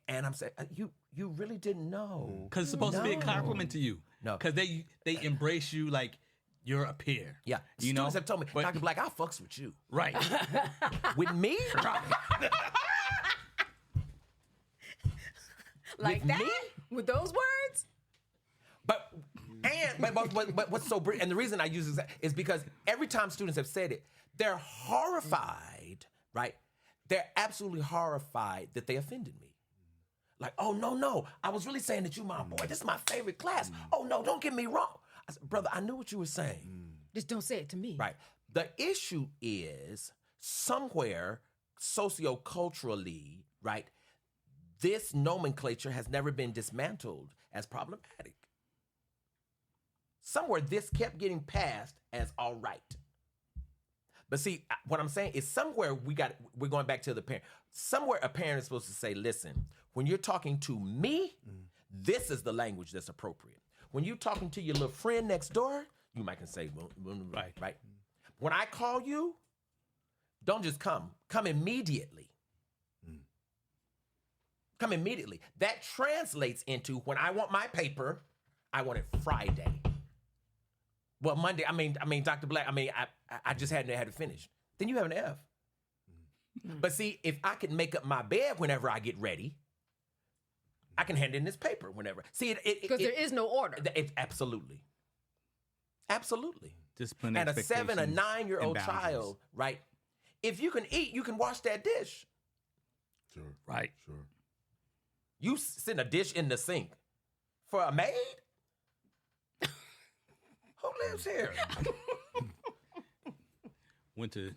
And I'm saying, you really didn't know. Because it's supposed to be a compliment to you. No. Because they embrace you like you're a peer. Yeah. Students have told me, Dr. Black, I fucks with you. Right. With me? Like With that? me? With those words? But what's so brilliant, and the reason I use this is because every time students have said it, they're horrified, right? They're absolutely horrified that they offended me. Like, "Oh, no, I was really saying that you my boy. This is my favorite class. Oh, no, don't get me wrong." I said, "Brother, I knew what you were saying." Just don't say it to me. Right. The issue is somewhere socioculturally, right, this nomenclature has never been dismantled as problematic. Somewhere this kept getting passed as all right. But see, what I'm saying is somewhere we're going back to the parent. Somewhere a parent is supposed to say, "Listen, when you're talking to me, this is the language that's appropriate. When you're talking to your little friend next door, you might can say, right. When I call you, don't just come. Come immediately. Come immediately." That translates into when I want my paper, I want it Friday. Well, Monday, I mean, Dr. Black, I just hadn't had it finished. Then you have an F. But see, if I can make up my bed whenever I get ready, I can hand in this paper whenever. See, because there is no order. Absolutely. Discipline, and a 7, a 9-year-old and boundaries. child, right? If you can eat, you can wash that dish. Sure. Right. Sure. You send a dish in the sink for a maid? Who lives here? Went to.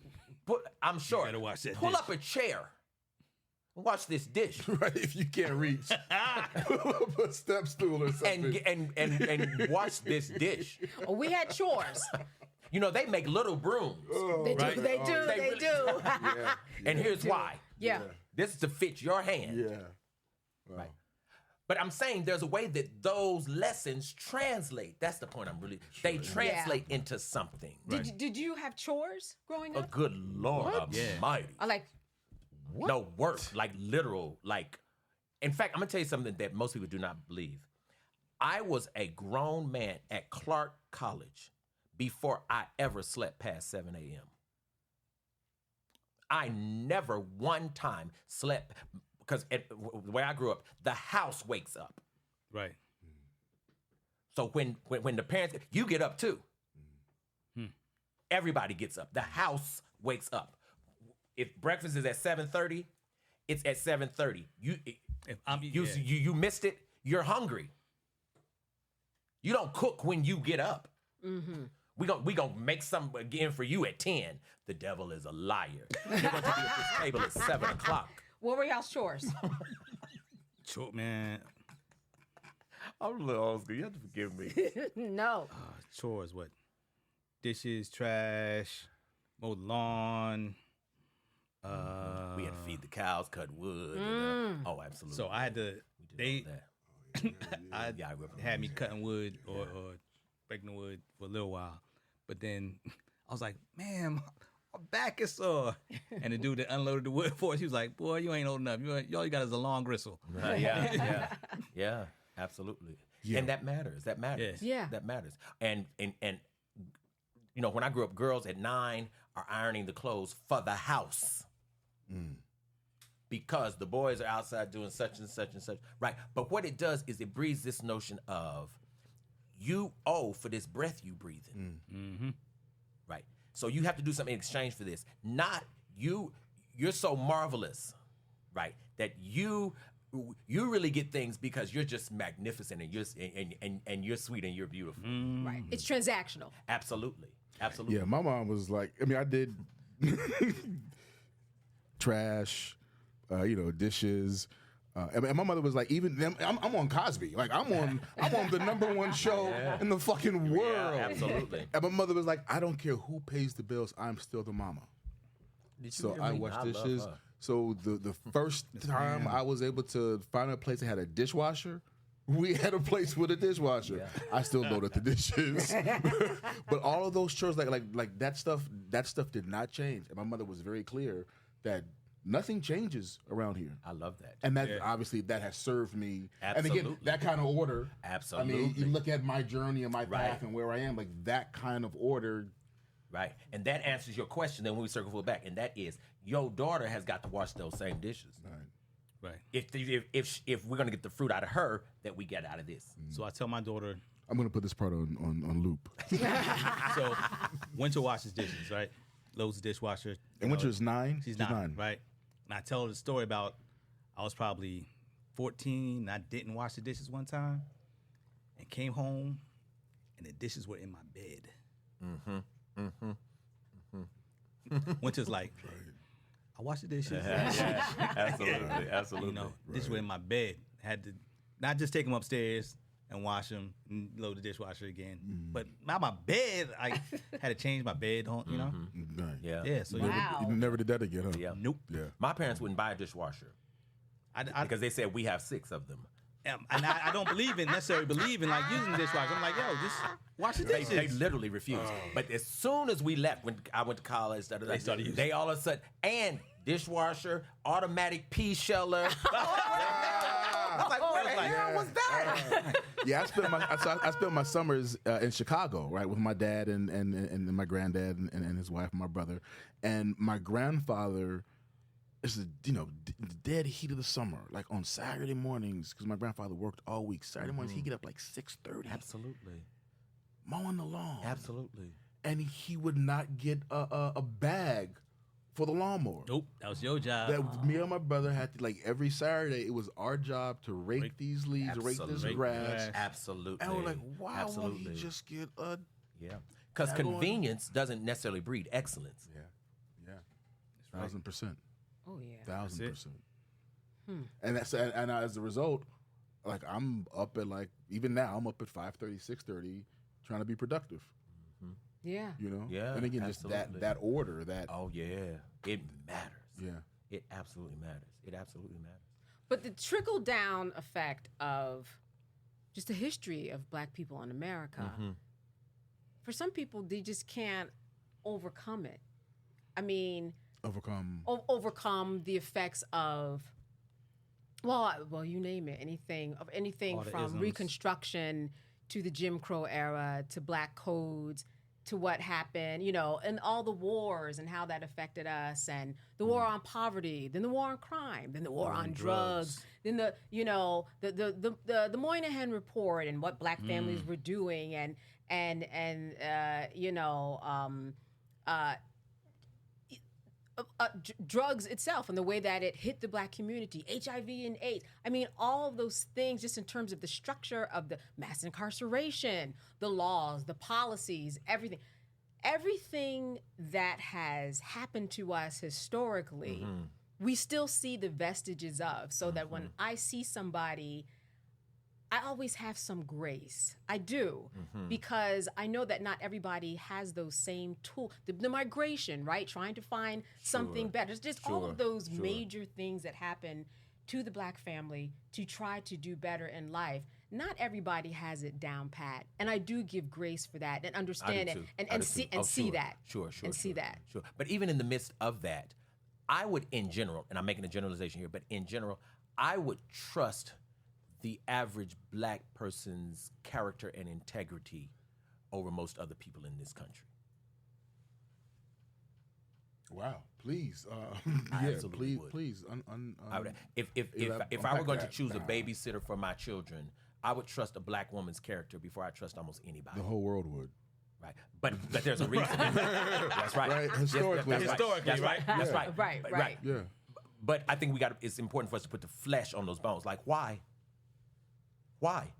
I'm sure. Gotta wash that Pull dish. up a chair. Watch this dish. Right, if you can't reach, a step stool or something. And watch this dish. Oh, we had chores. You know, they make little brooms. They right? do. They really do. And here's why. Yeah. This is to fit your hand. Yeah. Wow. Right. But I'm saying there's a way that those lessons translate. That's the point I'm really. They translate into something. Did you have chores growing Oh, up? good Lord Almighty. I like. What? No, work, like literal, like. In fact, I'm gonna tell you something that most people do not believe. I was a grown man at Clark College before I ever slept past 7 a.m. I never one time slept. because the way I grew up, the house wakes up. Right. So when the parents, you get up too. Everybody gets up. The house wakes up. If breakfast is at 7:30, it's at 7:30. You missed it. You're hungry. You don't cook when you get up. Mm-hmm. We gonna make something again for you at 10. The devil is a liar. You're gonna be at this table at 7 o'clock. What were y'all's chores? Sure, man. I'm a little old school. You have to forgive me. No. Chores, what? Dishes, trash, mow the lawn. We had to feed the cows, cut wood. Oh, absolutely. So I had to. We did all that. I had me cutting wood or breaking wood for a little while, but then I was like, man, my back is sore. And the dude that unloaded the wood for us, he was like, boy, you ain't old enough. All you got is a long gristle. Yeah, absolutely. Yeah. And that matters. That matters. Yeah. That matters. And you know, when I grew up, girls at 9 are ironing the clothes for the house. Because the boys are outside doing such and such and such. Right. But what it does is it breeds this notion of you owe for this breath you breathing. Mm-hmm. Right. So you have to do something in exchange for this. Not you're so marvelous, right? That you really get things because you're just magnificent and you're sweet and you're beautiful. Right. It's transactional. Absolutely. Yeah, my mom was like, I mean, I did trash, dishes. And my mother was like, even I'm on Cosby. Like I'm on the #1 show in the fucking world. Yeah, absolutely. And my mother was like, I don't care who pays the bills. I'm still the mama. So I wash dishes. So the first time I was able to find a place that had a dishwasher, we had a place with a dishwasher. Yeah. I still loaded the dishes. But all of those chores, like that stuff did not change. And my mother was very clear that nothing changes around here. I love that. And that obviously that has served me. Absolutely. And again, that kind of order. Absolutely. I mean, you look at my journey and my path and where I am, like that kind of order. Right. And that answers your question then when we circle back. And that is, your daughter has got to wash those same dishes. Right. If we're going to get the fruit out of her that we get out of this. So I tell my daughter. I'm going to put this part on loop. So Winter washes dishes, right? Loads the dishwasher. And Winter's 9? She's 9, right? And I tell her the story about I was probably 14 and I didn't wash the dishes one time and came home and the dishes were in my bed. Winter's like, I washed the dishes. Yeah, absolutely. You know, dishes were in my bed. Had to not just take them upstairs and wash them and load the dishwasher again, but not my bed. I had to change my bed, you know? Right. Yeah. So You never did that again, huh? Yeah. Nope. Yeah. My parents wouldn't buy a dishwasher because they said we have 6 of them. And I don't necessarily believe in like using the dishwasher. I'm like, yo, just wash the dishes. They literally refused. But as soon as we left, when I went to college, they started using. They all of a sudden, and dishwasher, automatic pea sheller. I was like, what the hell was that? Yeah, I spent my summers in Chicago, right, with my dad and my granddad and his wife and my brother. And my grandfather, it's the dead heat of the summer, like on Saturday mornings, because my grandfather worked all week. Saturday mornings, he'd get up like 6:30. Absolutely. Mowing the lawn. Absolutely. And he would not get a bag for the lawnmower. Nope, that was your job. That me and my brother had to, like, every Saturday, it was our job to rake these leaves, rake this grass. Absolutely. And we're like, why won't he just get a... Yeah. Because convenience doesn't necessarily breed excellence. Yeah. 1,000%. Oh yeah. 1,000%. And and as a result, like I'm up at even now I'm up at 5:30, 6:30, trying to be productive. Yeah. You know. Yeah. And again, absolutely. just that order. That. Oh yeah, it matters. Yeah. It absolutely matters. It absolutely matters. But the trickle down effect of just the history of Black people in America, for some people, they just can't overcome it. I mean, overcome the effects of, well, you name it, anything All the from isms. Reconstruction to the Jim Crow era to Black codes. to what happened, and all the wars and how that affected us, and the war on poverty, then the war on crime, then the war on drugs, then the Moynihan report and what Black families were doing, drugs itself and the way that it hit the Black community, HIV and AIDS. I mean, all of those things, just in terms of the structure of the mass incarceration, the laws, the policies, everything that has happened to us historically, we still see the vestiges of. So that when I see somebody, I always have some grace. I do, because I know that not everybody has those same tools. The migration, right? Trying to find something better. It's just all of those major things that happen to the Black family to try to do better in life. Not everybody has it down pat, and I do give grace for that and understand it and see that. Sure. See that. Sure. But even in the midst of that, I would, in general, and I'm making a generalization here, but in general, I would trust the average Black person's character and integrity over most other people in this country. Wow, please, absolutely would. please. I would, if I were going to choose a babysitter for my children, I would trust a Black woman's character before I trust almost anybody. The whole world would. Right, but there's a reason. That's right. Right. Historically, that's right. That's right. Right. Yeah. But I think it's important for us to put the flesh on those bones. Like, why? Right.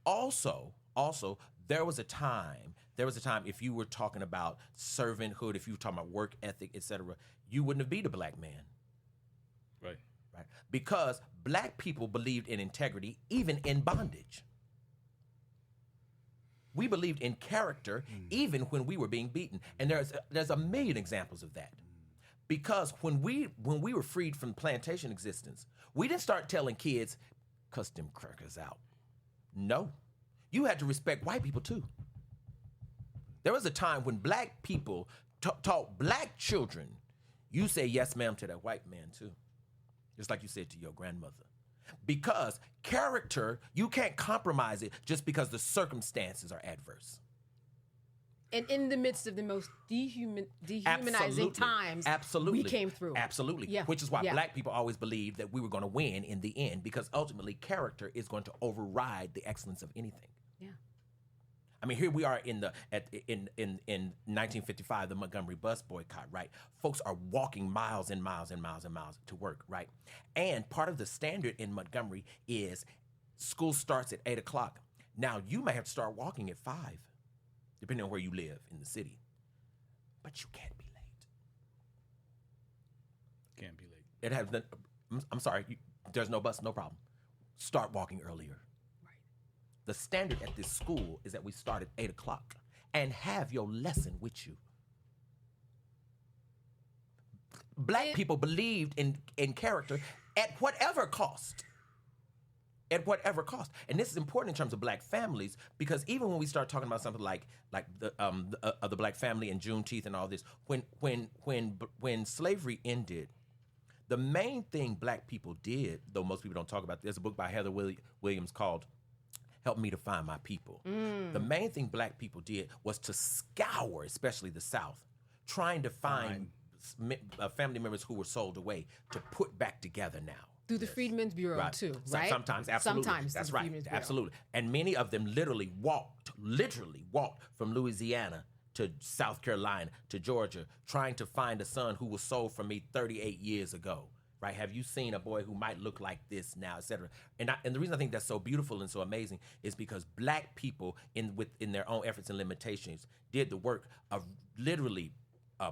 Also, there was a time, if you were talking about servanthood, if you were talking about work ethic, etc., you wouldn't have been a Black man. Right. Right. Because Black people believed in integrity, even in bondage. We believed in character, even when we were being beaten. And there's a million examples of that. Because when we were freed from plantation existence, we didn't start telling kids, cuss them crackers out. No. You had to respect white people too. There was a time when Black people taught Black children, you say yes ma'am to that white man too. Just like you said to your grandmother. Because character, you can't compromise it just because the circumstances are adverse. And in the midst of the most dehumanizing times, we came through. Absolutely. Yeah. Which is why Black people always believed that we were going to win in the end, because ultimately character is going to override the excellence of anything. Yeah. I mean, here we are in 1955, the Montgomery bus boycott, right? Folks are walking miles and miles and miles and miles to work, right? And part of the standard in Montgomery is school starts at 8 o'clock. Now, you may have to start walking at 5, depending on where you live in the city. But you can't be late. Can't be late. It has been, I'm sorry, there's no bus, no problem. Start walking earlier. Right. The standard at this school is that we start at 8 o'clock and have your lesson with you. Black people believed in character at whatever cost. At whatever cost. And this is important in terms of Black families, because even when we start talking about something like the Black family and Juneteenth and all this, when slavery ended, the main thing Black people did, though most people don't talk about, there's a book by Heather Williams called Help Me to Find My People. The main thing Black people did was to scour, especially the South, trying to find family members who were sold away to put back together now. Through the Freedmen's Bureau too, right? Sometimes, absolutely. Sometimes that's right, absolutely. And many of them literally walked from Louisiana to South Carolina to Georgia, trying to find a son who was sold from me 38 years ago. Right? Have you seen a boy who might look like this now, et cetera? And the reason I think that's so beautiful and so amazing is because Black people, in their own efforts and limitations, did the work of literally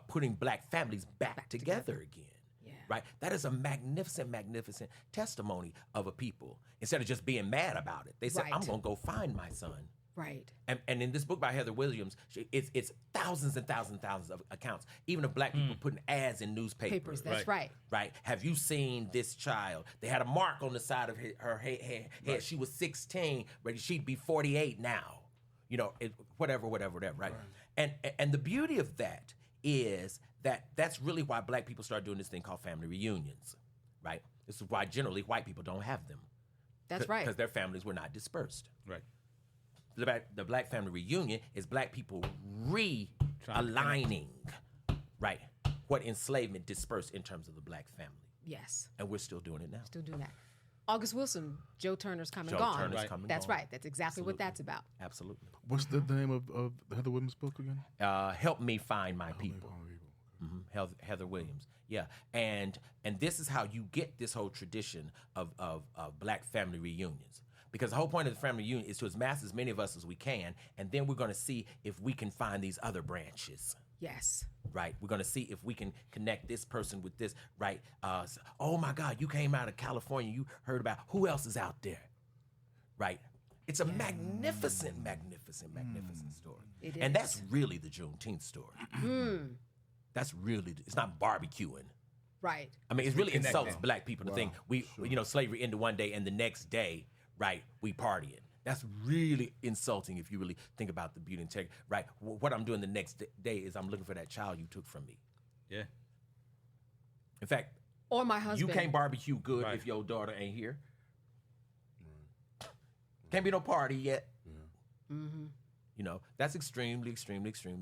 putting Black families back together again. Yeah. Right? That is a magnificent, magnificent testimony of a people. Instead of just being mad about it, they said, I'm going to go find my son. Right. And in this book by Heather Williams, it's thousands and thousands and thousands of accounts, even of Black people putting ads in newspapers. That's right. Right. Have you seen this child? They had a mark on the side of her head. Right. She was 16, but she'd be 48 now. You know, whatever, right? And the beauty of that is that's really why Black people started doing this thing called family reunions, right? This is why generally white people don't have them. That's right. Because their families were not dispersed. Right. The Black Family Reunion is Black people realigning, right, what enslavement dispersed in terms of the Black family. Yes. And we're still doing it now. Still doing that. August Wilson, Joe Turner's Come and Joe Gone. Turner's Come and That's Gone. right. That's exactly what that's about. Absolutely. What's the name of Heather Williams' book again? Help Me Find My People. Heather Williams. Yeah. And this is how you get this whole tradition of Black family reunions. Because the whole point of the family reunion is to amass as many of us as we can, and then we're going to see if we can find these other branches. Yes. Right. We're going to see if we can connect this person with this. Right. Oh my God, you came out of California. You heard about who else is out there. Right. It's a magnificent story. It And is. that's really the Juneteenth story. That's really, it's not barbecuing. Right. I mean, it really Connecting. insults Black people to think slavery ended one day and the next day, right, we partying. That's really insulting if you really think about the beauty and integrity. Right, what I'm doing the next day is I'm looking for that child you took from me. Yeah. In fact, Or my husband. you can't barbecue good Right. if your daughter ain't here. Can't be no party yet. You know, that's extremely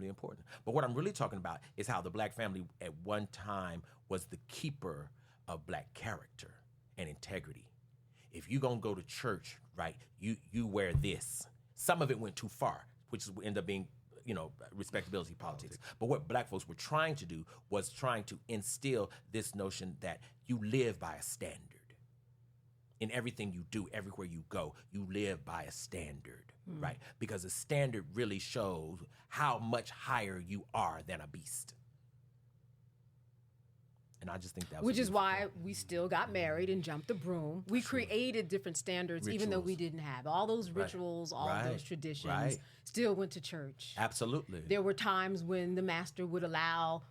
important. But what I'm really talking about is how the Black family at one time was the keeper of Black character and integrity. If you gonna go to church, right, you wear this. Some of it went too far, which ended up being, respectability politics. But what Black folks were trying to do was trying to instill this notion that you live by a standard. In everything you do, everywhere you go, you live by a standard, right? Because a standard really shows how much higher you are than a beast. And I just think that was Which is beautiful why we still got married and jumped the broom. We created different standards, even though we Rituals. didn't have all those rituals, all Right. those traditions. Right. Still went to church. Absolutely. There were times when the master would allow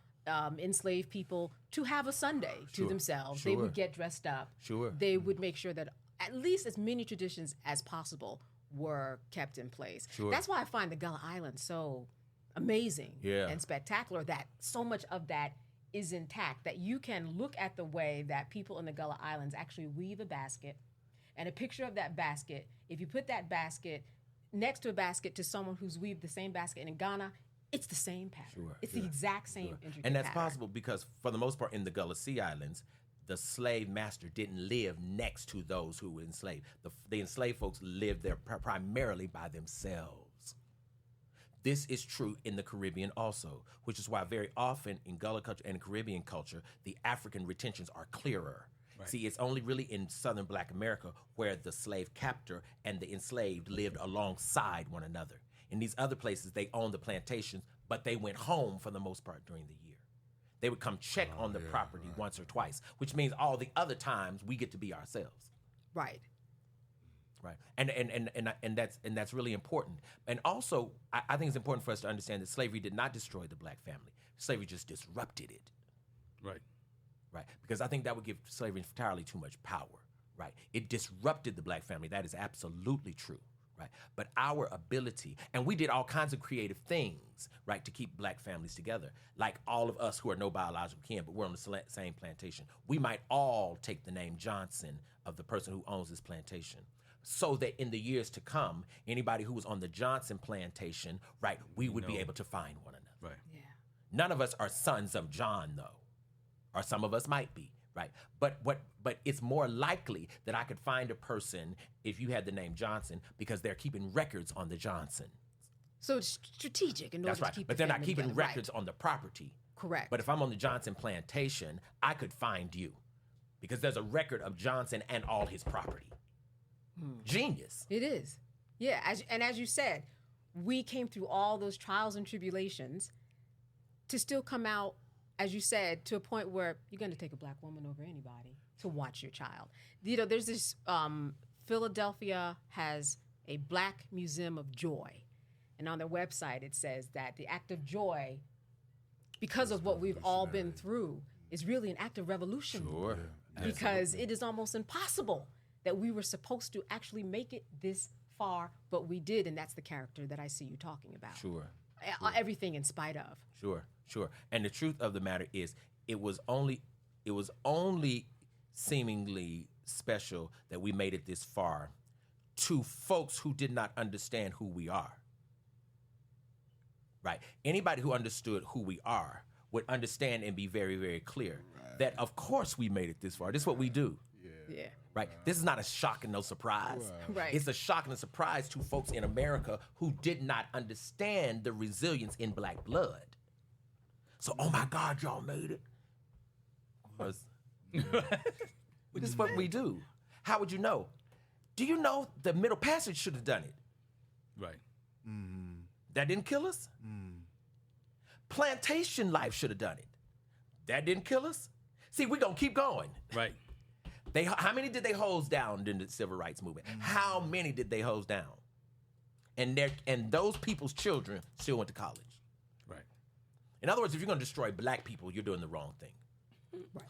enslaved people to have a Sunday to Sure. themselves. They Sure. would get dressed up. Sure. They would make sure that at least as many traditions as possible were kept in place. Sure. That's why I find the Gullah Islands so amazing Yeah. and spectacular, that so much of that is intact, that you can look at the way that people in the Gullah Islands actually weave a basket, and a picture of that basket, if you put that basket next to a basket to someone who's weaved the same basket in Ghana, it's the same pattern. Sure. It's the exact same intricate And that's pattern. possible because, for the most part, in the Gullah Sea Islands, the slave master didn't live next to those who were enslaved. The enslaved folks lived there primarily by themselves. This is true in the Caribbean also, which is why very often in Gullah culture and Caribbean culture, the African retentions are clearer. Right. See, it's only really in Southern Black America where the slave captor and the enslaved lived alongside one another. In these other places, they owned the plantations, but they went home for the most part during the year. They would come check on the property once or twice, which means all the other times we get to be ourselves. Right. Right. And that's really important. And also, I think it's important for us to understand that slavery did not destroy the Black family. Slavery just disrupted it. Right. Right. Because I think that would give slavery entirely too much power. Right. It disrupted the Black family. That is absolutely true. Right. But our ability, and we did all kinds of creative things, right, to keep Black families together. Like all of us who are no biological kin, but we're on the same plantation. We might all take the name Johnson of the person who owns this plantation, so that in the years to come, anybody who was on the Johnson plantation, right, we would be able to find one another. Right. Yeah. None of us are sons of John, though, or some of us might be. Right, but it's more likely that I could find a person if you had the name Johnson because they're keeping records on the Johnson. So it's strategic in order That's right, to keep but the they're not family keeping together. records Right. on the property. Correct. But if I'm on the Johnson plantation, I could find you because there's a record of Johnson and all his property. Genius. It is. Yeah, as you said, we came through all those trials and tribulations to still come out, as you said, to a point where you're going to take a Black woman over anybody to watch your child. You know, there's this, Philadelphia has a Black Museum of Joy. And on their website, it says that the act of joy, because of what we've all been through, is really an act of revolution. Sure. Because it is almost impossible that we were supposed to actually make it this far, but we did, and that's the character that I see you talking about. Sure. Everything in spite of. Sure. And the truth of the matter is, it was only seemingly special that we made it this far to folks who did not understand who we are. Right? Anybody who understood who we are would understand and be very, very clear that, of course, we made it this far. This is what we do. Yeah. Right? This is not a shock and no surprise. Right. It's a shock and a surprise to folks in America who did not understand the resilience in black blood. So, oh my God, y'all made it. This is what we do. How would you know? Do you know the Middle Passage should have done it? Right. That didn't kill us? Plantation life should have done it. That didn't kill us? See, we're going to keep going. Right. How many did they hose down in the civil rights movement? How many did they hose down? And those people's children still went to college. Right. In other words, if you're going to destroy black people, you're doing the wrong thing. Right.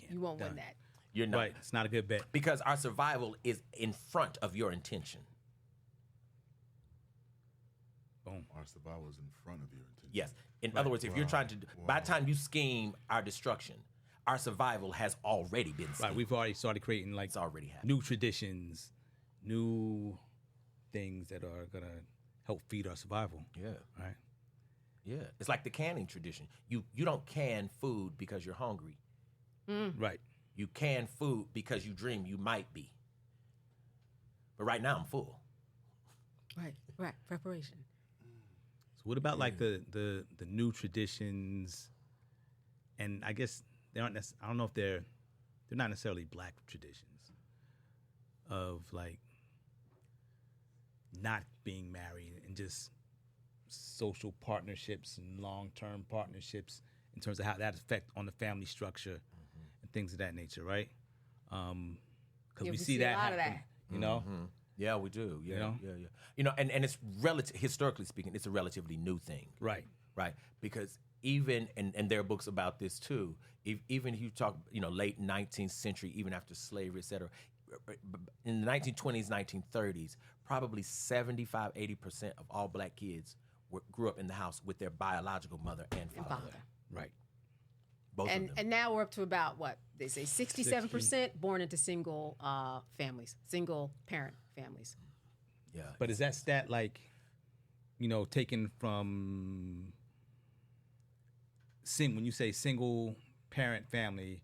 You won't win that. You're not. Right. It's not a good bet. Because our survival is in front of your intention. Boom. Our survival is in front of your intention. Yes. In other words, if you're trying to, by the time you scheme our destruction, our survival has already been schemed. Right. We've already started creating like It's already happened. new traditions, new things that are gonna help feed our survival. Yeah. Right. Yeah. It's like the canning tradition. You don't can food because you're hungry. Right. You can food because you dream you might be. But right now I'm full. Right. Preparation. So what about like the new traditions? And I guess they aren't. I don't know if they're not necessarily black traditions of like not being married and just social partnerships and long-term partnerships in terms of how that affect on the family structure and things of that nature, right? Because Yeah, we see a that lot of happen, that. you know. Yeah, we do. Yeah, You know? yeah. You know, and it's historically speaking, it's a relatively new thing. Right. Right. Because even, and there are books about this too, even if you talk, late 19th century, even after slavery, et cetera, in the 1920s, 1930s, probably 75, 80% of all black kids grew up in the house with their biological mother and father. Right. Both of them. And now we're up to about what they say 67% born into single families, single parent families. Yeah. But is that stat like, taken from when you say single parent family,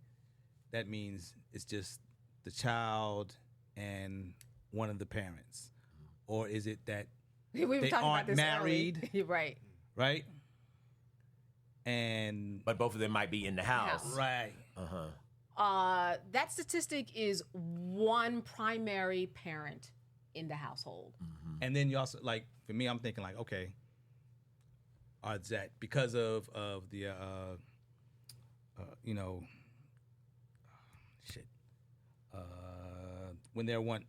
that means it's just the child and one of the parents, or is it that We were they talking aren't about this married, early. Right. right? And But both of them might be in the house. right, That statistic is one primary parent in the household. and then you also like for me, I'm thinking like, okay, is that because of the when they want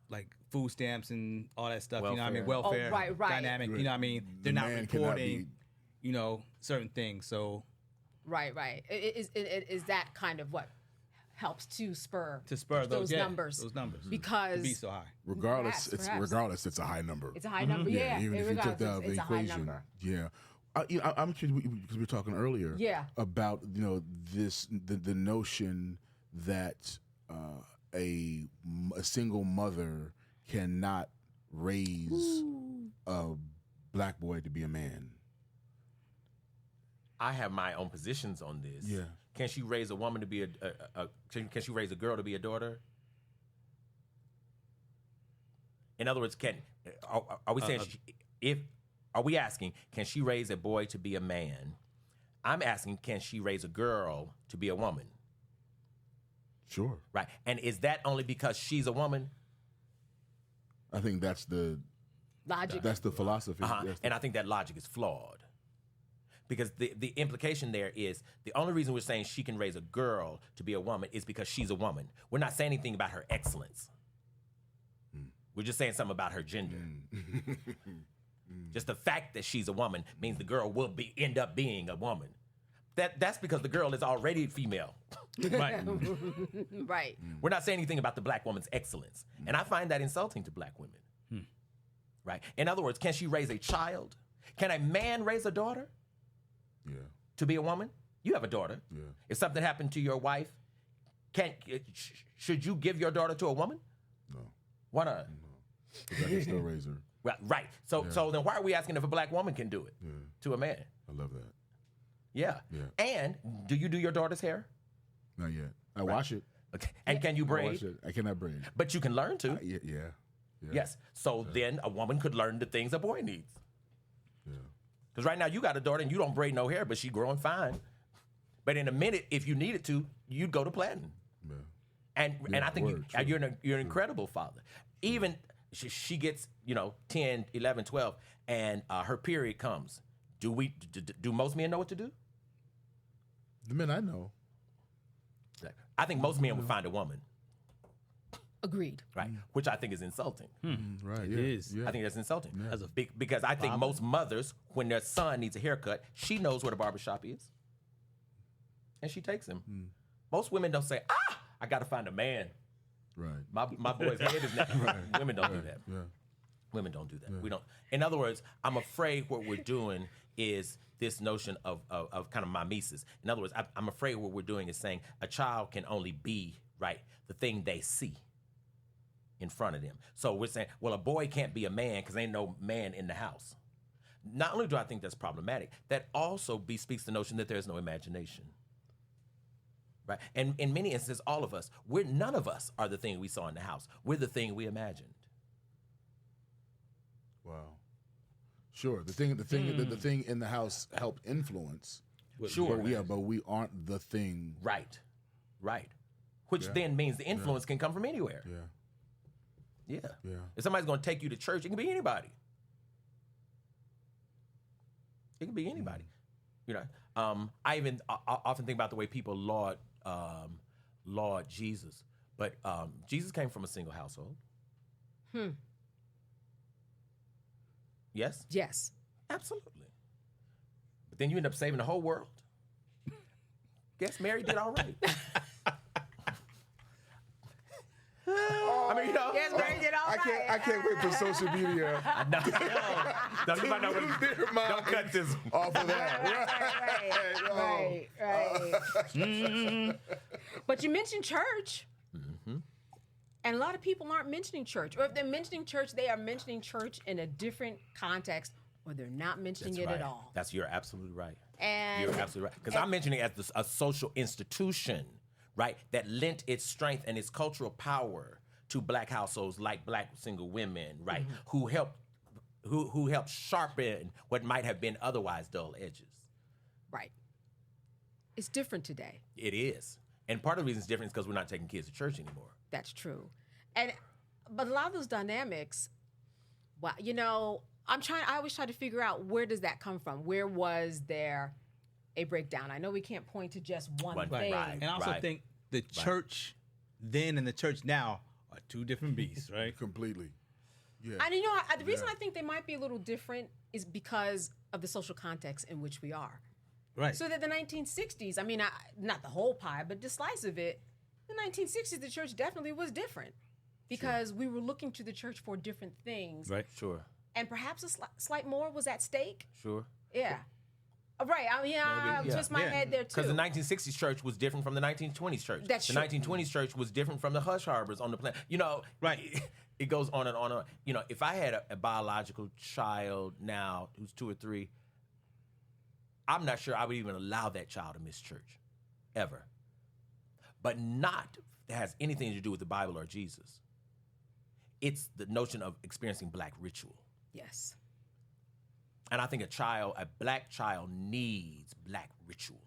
like food stamps and all that stuff, you know what I mean, welfare, Oh, right. dynamic, you know what I mean, The they're not man cannot reporting, certain things, so Right. It is that kind of what helps to spur those numbers. those numbers Because to be so high. Regardless, Perhaps. it's a high number. it's a high number. Yeah. even if you took that out of the it's a high equation. number. Yeah. I'm curious because we were talking earlier Yeah. about the notion that a single mother cannot raise a black boy to be a man. I have my own positions on this. Yeah. Can she raise a woman to be can she raise a girl to be a daughter? In other words, are we saying are we asking, can she raise a boy to be a man? I'm asking, can she raise a girl to be a woman? Sure. Right. And is that only because she's a woman? I think that's the Logic. That's the philosophy. That's And I think that logic is flawed. Because the implication there is the only reason we're saying she can raise a girl to be a woman is because she's a woman. We're not saying anything about her excellence. We're just saying something about her gender. Just the fact that she's a woman means the girl will end up being a woman. That's because the girl is already female. Right. Right. We're not saying anything about the black woman's excellence. And I find that insulting to black women. Right? In other words, can she raise a child? Can a man raise a daughter yeah. to be a woman? You have a daughter. Yeah. If something happened to your wife, should you give your daughter to a woman? No. Why not? Because I can still raise her. Right. So then why are we asking if a black woman can do it to a man? I love that. Yeah. Yeah. And do you do your daughter's hair? Not yet. I wash it. Okay. And can you I braid? wash it. I cannot braid. But you can learn to. Yeah. Yes. So then a woman could learn the things a boy needs. Yeah. Because right now you got a daughter and you don't braid no hair, but she's growing fine. But in a minute, if you needed to, you'd go to plaiting. Yeah. And I think you're an incredible father. Even she gets 10, 11, 12, and her period comes. Do most men know what to do? The men I know. I think most men would find a woman. Agreed. Right, which I think is insulting. Right. It Yeah. is. Yeah. I think that's insulting. Yeah. Because I think most mothers, when their son needs a haircut, she knows where the barbershop is. And she takes him. Most women don't say, I got to find a man. Right. My boy's head is not. Women don't do that. Yeah. Women don't do that. We don't. In other words, I'm afraid what we're doing is this notion of kind of mimesis. In other words, I'm afraid what we're doing is saying a child can only be, right, the thing they see in front of them. So we're saying, well, a boy can't be a man because ain't no man in the house. Not only do I think that's problematic, that also bespeaks the notion that there's no imagination. Right? And in many instances, all of us, none of us are the thing we saw in the house. We're the thing we imagined. Wow. Sure. The thing in the house helped influence. Sure. But we aren't the thing. Right. Which then means the influence can come from anywhere. Yeah. Yeah. If somebody's going to take you to church, it can be anybody. It can be anybody. I often think about the way people laud Jesus, but Jesus came from a single household. Yes? Yes. Absolutely. But then you end up saving the whole world. Guess Mary did all right. I mean, Yes, Mary did all right. I can't wait for social media. Don't cut this off of that. Right. But you mentioned church. And a lot of people aren't mentioning church. Or if they're mentioning church, they are mentioning church in a different context, or they're not mentioning it at all. You're absolutely right. And you're absolutely right. Because I'm mentioning it as a social institution, right, that lent its strength and its cultural power to black households like black single women, right, who helped sharpen what might have been otherwise dull edges. Right. It's different today. It is. And part of the reason it's different is because we're not taking kids to church anymore. That's true. But a lot of those dynamics, I always try to figure out, where does that come from? Where was there a breakdown? I know we can't point to just one thing. Right. And I also think the church then and the church now are two different beasts, right? Completely. Yeah. And the reason I think they might be a little different is because of the social context in which we are. Right. So that the 1960s, not the whole pie, but the slice of it, the 1960s, the church definitely was different because we were looking to the church for different things. Right, sure. And perhaps a slight more was at stake. Sure. Yeah. Right. I twist my head there, too. Because the 1960s church was different from the 1920s church. That's the true. 1920s church was different from the hush harbors on the planet. Right. It goes on and on and on. If I had a biological child now who's 2 or 3, I'm not sure I would even allow that child to miss church, ever. But not that has anything to do with the Bible or Jesus. It's the notion of experiencing black ritual. Yes. And I think a black child needs black ritual.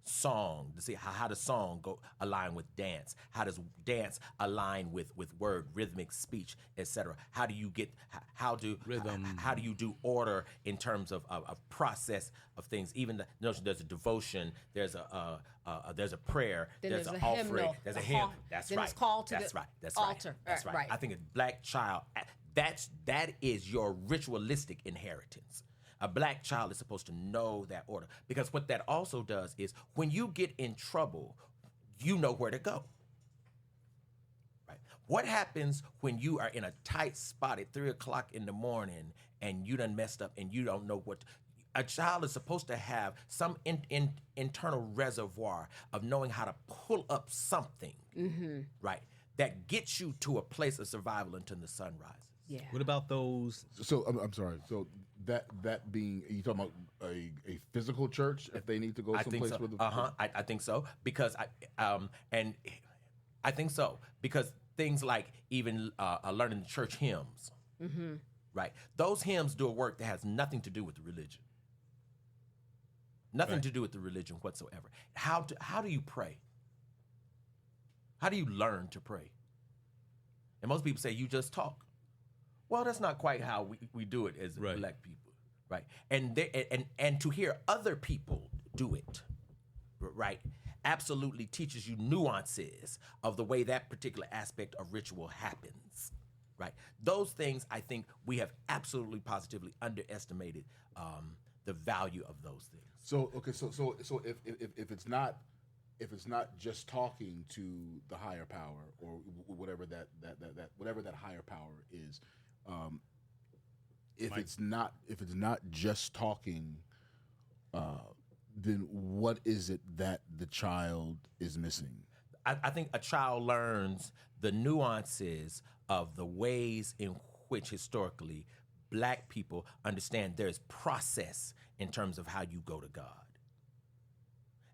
Song, to see how does song align with dance? How does dance align with word, rhythmic speech, etc.? How do you get Rhythm? How do you do order in terms of process of things? Even the notion there's a devotion, there's a prayer, there's an offering, hymnal, there's a hymn. That's then right. it's called to that's the right. That's altar. Right. That's right. Right. I think a black child, that is your ritualistic inheritance. A black child is supposed to know that order, because what that also does is when you get in trouble, you know where to go. Right? What happens when you are in a tight spot at 3 o'clock in the morning and you done messed up and you don't know what? A child is supposed to have some internal reservoir of knowing how to pull up something, right? that gets you to a place of survival until the sun rises. Yeah. What about those? So I'm sorry. So that being, you talking about a physical church if they need to go I think someplace so. with the I think so because I think so because things like even learning the church hymns, right? Those hymns do a work that has nothing to do with the religion, nothing to do with the religion whatsoever. How do you pray? How do you learn to pray? And most people say you just talk. Well, that's not quite how we do it as black people, right? And to hear other people do it, right, absolutely teaches you nuances of the way that particular aspect of ritual happens, right? Those things, I think, we have absolutely positively underestimated the value of those things. So okay, so if it's not just talking to the higher power or whatever that whatever that higher power is, if it's not just talking, then what is it that the child is missing? I think a child learns the nuances of the ways in which historically black people understand there's process in terms of how you go to God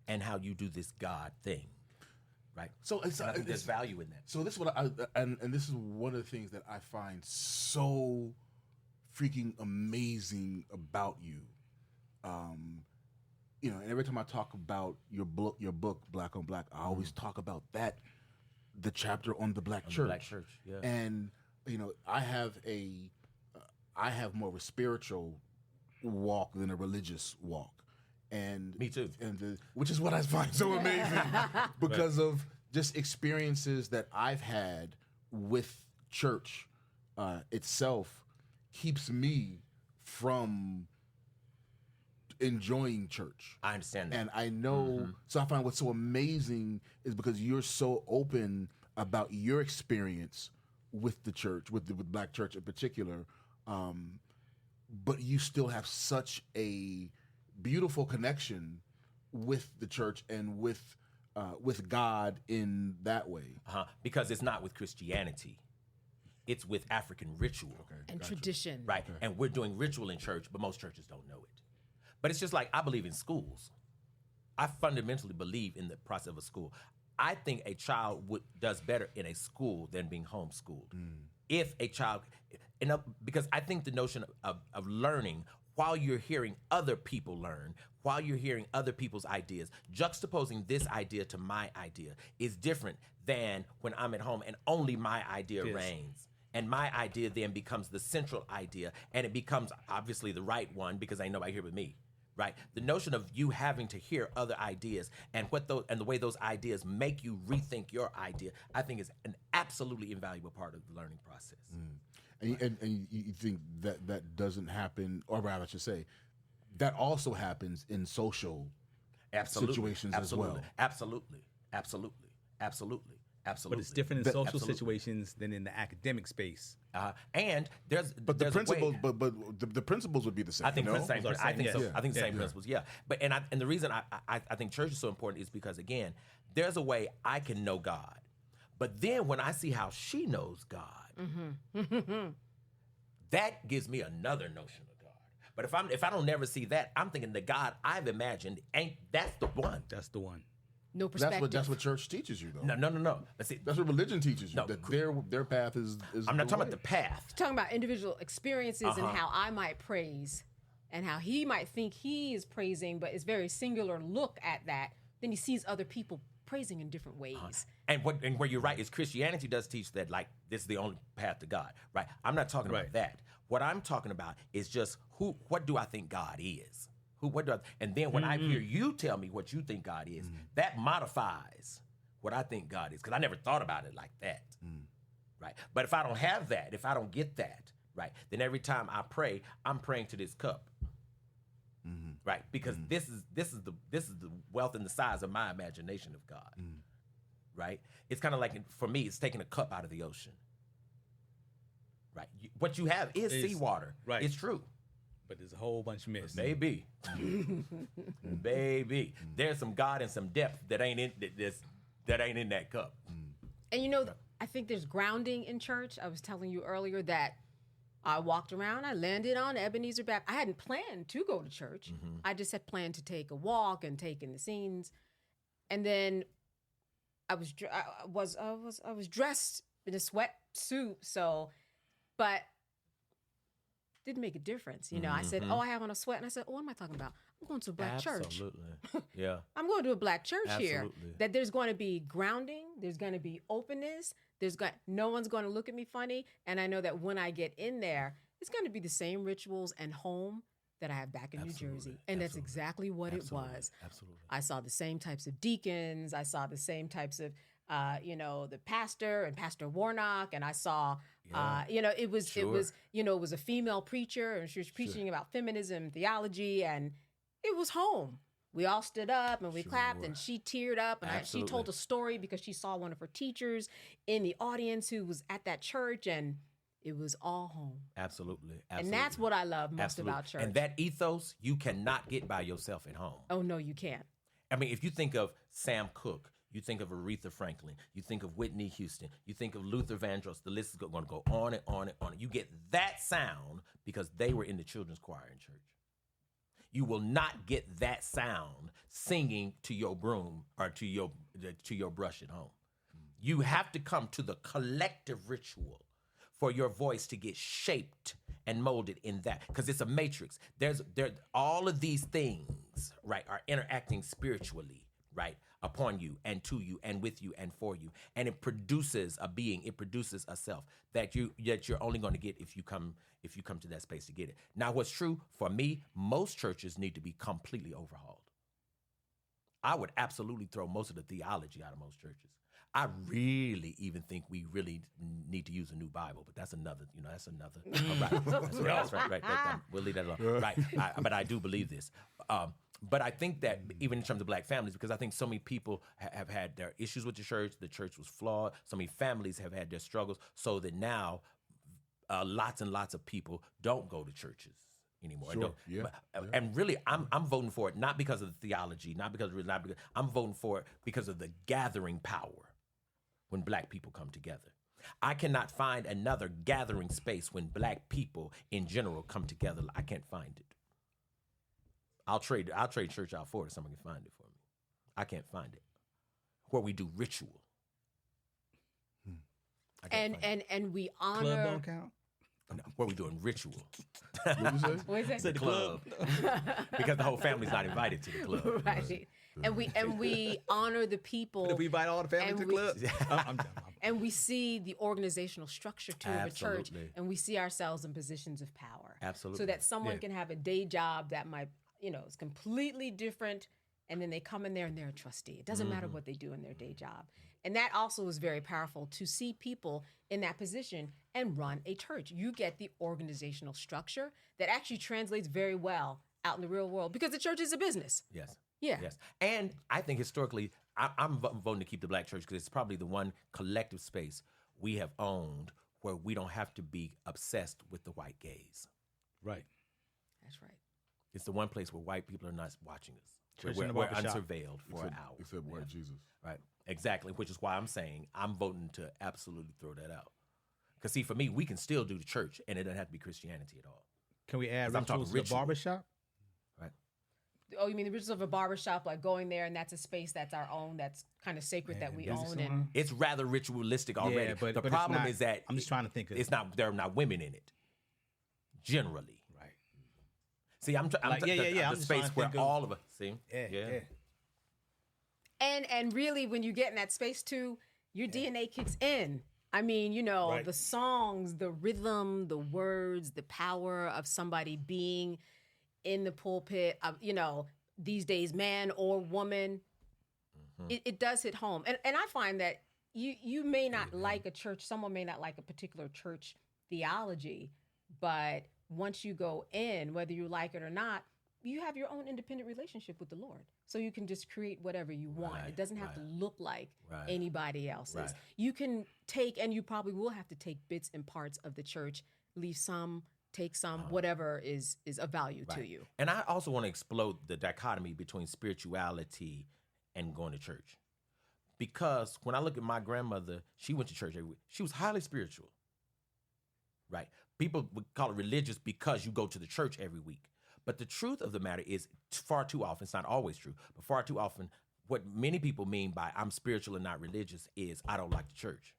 and how you do this God thing, right? So I think there's value in that. So this is what and this is one of the things that I find so freaking amazing about you. And every time I talk about your book, Black on Black, I always talk about the chapter on the Black Church. Black Church, yeah. And I have more of a spiritual walk than a religious walk. And me too. Which is what I find so amazing because of just experiences that I've had with church itself keeps me from enjoying church. I understand that. And I know, so I find what's so amazing is because you're so open about your experience with the church, with Black church in particular, but you still have such a beautiful connection with the church and with God in that way. Because it's not with Christianity. It's with African ritual. And tradition. Right. Okay. And we're doing ritual in church, but most churches don't know it. But it's just like I believe in schools. I fundamentally believe in the process of a school. I think a child does better in a school than being homeschooled. If a child, because I think the notion of learning while you're hearing other people learn, while you're hearing other people's ideas, juxtaposing this idea to my idea is different than when I'm at home and only my idea reigns. And my idea then becomes the central idea, and it becomes obviously the right one because ain't nobody here but me. Right, the notion of you having to hear other ideas and the way those ideas make you rethink your idea, I think is an absolutely invaluable part of the learning process. And you think that doesn't happen, or rather, I should say, that also happens in social situations as well. Absolutely. But it's different in social situations than in the academic space. And there's the principles, but the principles would be the same. I think no? the same. I think so. Yeah. I think the same principles. Yeah. But and the reason I think church is so important is because again, there's a way I can know God, but then when I see how she knows God, that gives me another notion of God. But if I don't never see that, I'm thinking the God I've imagined that's the one. That's the one. No perspective. That's what church teaches you, though. No. Let's see. That's what religion teaches you. No. That their path is I'm not talking about the path. He's talking about individual experiences and how I might praise and how he might think he is praising, but it's very singular look at that. Then he sees other people praising in different ways. And where you're right is Christianity does teach that like this is the only path to God, right? I'm not talking about that. What I'm talking about is just what do I think God is? And then when I hear you tell me what you think God is, that modifies what I think God is, because I never thought about it like that, right? But if I don't have that, if I don't get that, right, then every time I pray, I'm praying to this cup, right? Because this is the wealth and the size of my imagination of God, right? It's kind of like for me, it's taking a cup out of the ocean, right? What you have is seawater, right? It's true. But there's a whole bunch of myths. Baby. There's some God and some depth that ain't in that cup. And I think there's grounding in church. I was telling you earlier that I walked around, I landed on Ebenezer Baptist. I hadn't planned to go to church. I just had planned to take a walk and take in the scenes. And then I was dressed in a sweatsuit, but didn't make a difference. I said, I have on a sweat. And I said, what am I talking about? I'm going to a black church. Absolutely. Yeah. I'm going to a black church here. Absolutely. That there's going to be grounding. There's going to be openness. No one's going to look at me funny. And I know that when I get in there, it's going to be the same rituals and home that I have back in New Jersey. And that's exactly what it was. Absolutely. I saw the same types of deacons. I saw the same types of, the pastor and Pastor Warnock. And I saw, it was a female preacher, and she was preaching about feminism, theology, and it was home. We all stood up and we clapped, and she teared up, and she told a story because she saw one of her teachers in the audience who was at that church, and it was all home. Absolutely. And that's what I love most about church. And that ethos you cannot get by yourself at home. Oh, no, you can't. I mean, if you think of Sam Cooke, you think of Aretha Franklin, you think of Whitney Houston, you think of Luther Vandross, the list is going to go on and on and on. You get that sound because they were in the children's choir in church. You will not get that sound singing to your broom or to your brush at home. You have to come to the collective ritual for your voice to get shaped and molded in that, because it's a matrix. There's all of these things, right, are interacting spiritually, right, upon you and to you and with you and for you, and it produces a being. It produces a self that you're only going to get if you come to that space to get it. Now, what's true for me, most churches need to be completely overhauled. I would absolutely throw most of the theology out of most churches. I really even think we really need to use a new Bible, but that's another. That's right. We'll leave that alone. Right. But I do believe this. But I think that even in terms of black families, because I think so many people have had their issues with the church was flawed. So many families have had their struggles, so that now lots and lots of people don't go to churches anymore. Sure. Yeah. And really, I'm voting for it not because of the theology, I'm voting for it because of the gathering power when black people come together. I cannot find another gathering space when black people in general come together. I can't find it. I'll trade church out for it if someone can find it for me. I can't find it. Where we do ritual. And we honor. Club don't count. No, where we doing ritual. What you say? What is that? The club. Because the whole family's not invited to the club. Right. And we honor the people. But if we invite all the family to the club, I'm and we see the organizational structure too of a church, Absolutely. and we see ourselves in positions of power. Absolutely. So that someone can have a day job that might, is completely different, and then they come in there and they're a trustee. It doesn't matter what they do in their day job. And that also is very powerful to see people in that position and run a church. You get the organizational structure that actually translates very well out in the real world, because the church is a business. Yes. Yeah. Yes. And I think historically, I'm voting to keep the black church because it's probably the one collective space we have owned where we don't have to be obsessed with the white gaze. right. That's right. It's the one place where white people are not watching us. Church We're in the barbershop. unsurveilled for an hour. Except white Jesus. Right. Exactly. Which is why I'm saying I'm voting to absolutely throw that out. Because see, for me, we can still do the church and it doesn't have to be Christianity at all. Can we add 'Cause I'm talking rituals to the ritual. barbershop? Right. Oh, you mean the rituals of a barbershop, like going there and that's a space that's our own, that's kind of sacred that we is it own. somewhere? And It's rather ritualistic already. Yeah, but the it's problem not- is that I'm just trying to think of- there are not women in it. Generally. Right. See, I'm Like, yeah. I'm the just trying space to where think of- all of us see. Yeah. And really, when you get in that space too, your DNA kicks in. I mean, Right. the songs, the rhythm, the words, the power of somebody being in the pulpit, these days, man or woman, it does hit home. And I find that you may not like a church, someone may not like a particular church theology, but once you go in, whether you like it or not, you have your own independent relationship with the Lord. So you can just create whatever you want. Right, It doesn't have to look like Right. anybody else's. Right. You can take, and you probably will have to take bits and parts of the church, leave some, take some, whatever is of value to Right. you. And I also want to explode the dichotomy between spirituality and going to church. Because when I look at my grandmother, she went to church every week. She was highly spiritual, right? People would call it religious because you go to the church every week. But the truth of the matter is, far too often, it's not always true, but far too often, what many people mean by I'm spiritual and not religious is I don't like the church.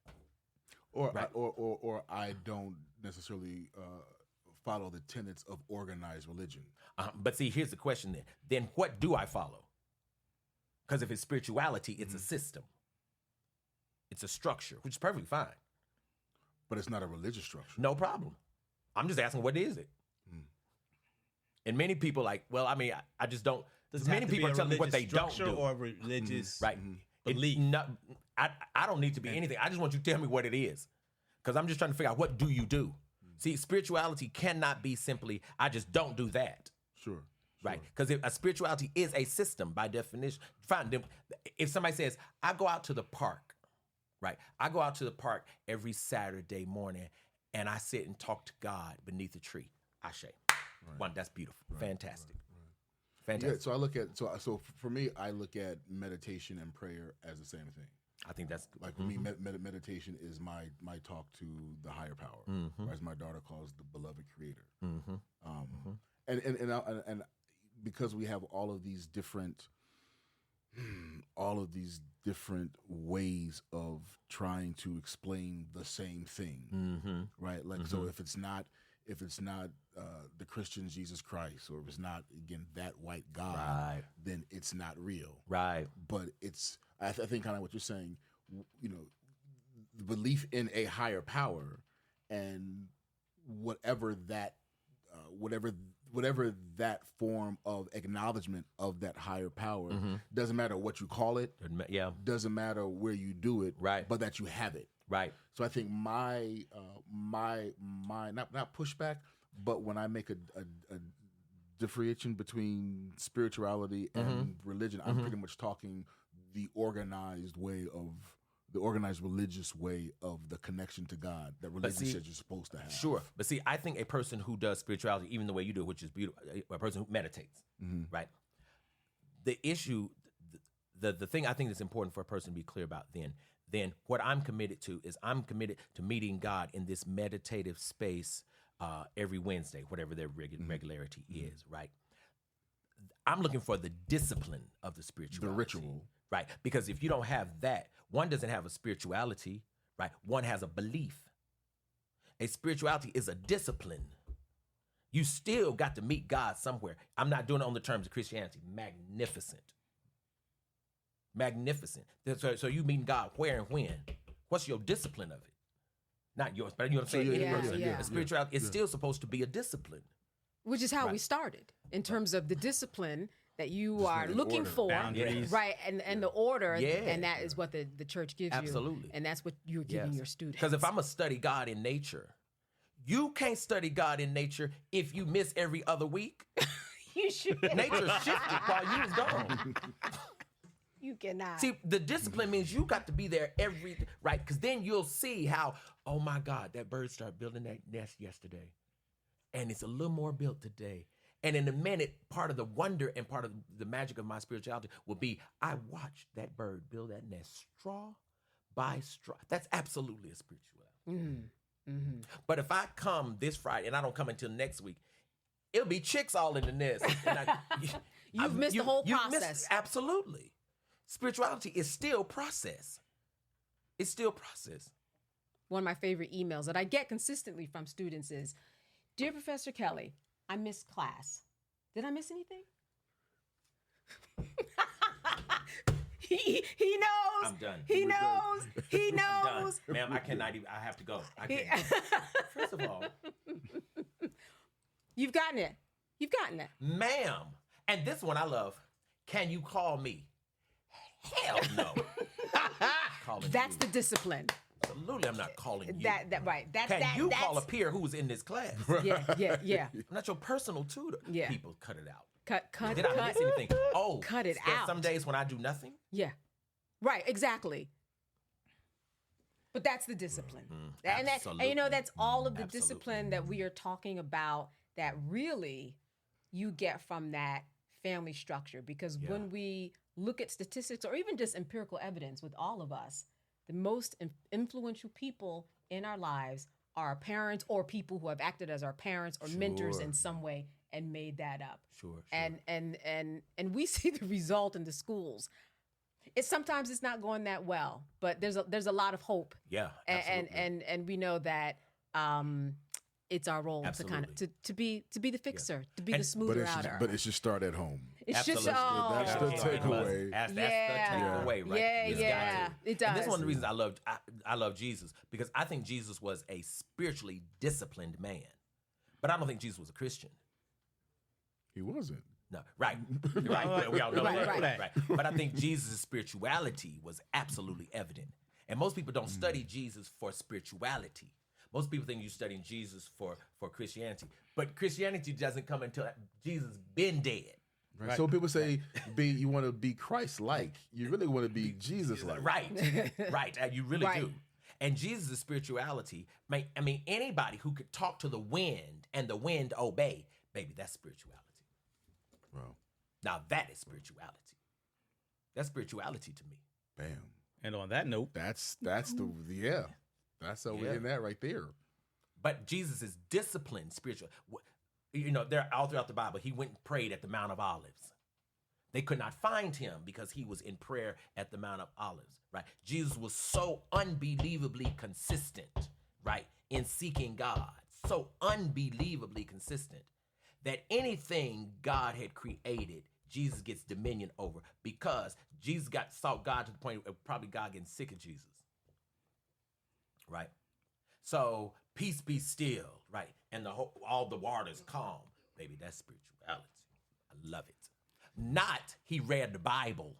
Or Right. or I don't necessarily follow the tenets of organized religion. But see, here's the question then. Then what do I follow? Because if it's spirituality, it's a system. It's a structure, which is perfectly fine. But it's not a religious structure. No problem. I'm just asking, what is it? And many people like, well, I mean, I just don't. Does it Many have to be people a are telling me what they religious don't structure do. or religious Right. belief. I don't need to be anything. I just want you to tell me what it is. Because I'm just trying to figure out, what do you do? See, spirituality cannot be simply, I just don't do that. Sure. Right? Because a spirituality is a system by definition. Fine. If somebody says, I go out to the park, right? I go out to the park every Saturday morning and I sit and talk to God beneath a tree. Ashe. One, that's beautiful. Fantastic. Fantastic. Yeah, so I look at so for me, I look at meditation and prayer as the same thing. I think that's Like for me, meditation is my talk to the higher power, or as my daughter calls the beloved Creator. And because we have all of these different ways of trying to explain the same thing, right? Like so, if it's not the Christian Jesus Christ, or if it's not again that white God, Right. then it's not real. right. But it's I think kind of what you're saying, you know, the belief in a higher power, and whatever that form of acknowledgement of that higher power, doesn't matter what you call it, Yeah. doesn't matter where you do it, Right. but that you have it. Right. So I think my not pushback, but when I make a differentiation between spirituality and religion, I'm pretty much talking the organized religious way of the connection to God that religion says you're supposed to have. Sure. But see, I think a person who does spirituality, even the way you do it, which is beautiful, a person who meditates, right? The issue, the thing I think that's important for a person to be clear about then what I'm committed to is I'm committed to meeting God in this meditative space every Wednesday, whatever their regularity is, right? I'm looking for the discipline of the spirituality. The ritual. Right. Because if you don't have that, one doesn't have a spirituality, right? One has a belief. A spirituality is a discipline. You still got to meet God somewhere. I'm not doing it on the terms of Christianity. Magnificent. Magnificent. So you meet God where and when? What's your discipline of it? Not yours, but you know what I'm saying? Any person. A spirituality is still supposed to be a discipline. Which is how we started in terms of the discipline that you are looking order. for, Boundaries. right? And the order, Yeah. and that is what the church gives Absolutely. you, and that's what you're giving your students. Because if I'm going to study God in nature, you can't study God in nature if you miss every other week. you should, Nature shifted while you was gone. you cannot. See, the discipline means you got to be there right? Because then you'll see how, oh my God, that bird started building that nest yesterday. And it's a little more built today. And in a minute, part of the wonder and part of the magic of my spirituality will be, I watched that bird build that nest straw by straw. That's absolutely a spirituality. But if I come this Friday and I don't come until next week, it'll be chicks all in the nest. And You've missed the whole you've process. Absolutely. Spirituality is still process. It's still process. One of my favorite emails that I get consistently from students is, Dear Professor Kelly, I missed class. Did I miss anything? He knows. I'm done. He knows. He I'm done. knows. Ma'am, I cannot even, I have to go. I can't. First of all, You've gotten it. You've gotten it. ma'am, and this one I love, can you call me? Hell no. Calling That's you. the discipline. Absolutely, I'm not calling you. That right. That's Can that. you that's, call a peer who's in this class? Yeah. I'm not your personal tutor. Yeah. People, cut it out. Cut. Did I miss anything? Oh, Cut it there's out. some days when I do nothing. Yeah. Right. Exactly. But that's the discipline, and you know that's all of the Absolutely. discipline that we are talking about. That really you get from that family structure, because when we look at statistics or even just empirical evidence with all of us, the most influential people in our lives are our parents or people who have acted as our parents or mentors in some way and made that up. Sure. And we see the result in the schools. Sometimes it's not going that well, but there's a lot of hope. Yeah, absolutely. And we know that it's our role Absolutely. to kind of to be the fixer, to be the smoother outer. But it should start at home. It's just That's the takeaway. That's the takeaway, right? Yeah, it does. And this is one of the reasons I love Jesus, because I think Jesus was a spiritually disciplined man, but I don't think Jesus was a Christian. He wasn't. No, right. We all know that. Right. Right. But I think Jesus' spirituality was absolutely evident. And most people don't study Jesus for spirituality. Most people think you're studying Jesus for Christianity. But Christianity doesn't come until Jesus been dead. Right. So people say you want to be Christ-like. You really want to be Jesus-like. Right. You really Right. do. And Jesus' spirituality, anybody who could talk to the wind and the wind obey, baby, that's spirituality. Wow. Now that is spirituality. That's spirituality to me. Bam. And on that note, That's That's how we're in that right there. But Jesus is disciplined spiritual. They're all throughout the Bible. He went and prayed at the Mount of Olives. They could not find him because he was in prayer at the Mount of Olives, right? Jesus was so unbelievably consistent, right, in seeking God. So unbelievably consistent that anything God had created, Jesus gets dominion over, because Jesus sought God to the point of probably God getting sick of Jesus, right? So peace be still, right? And all the waters calm. Baby, that's spirituality. I love it. Not he read the Bible.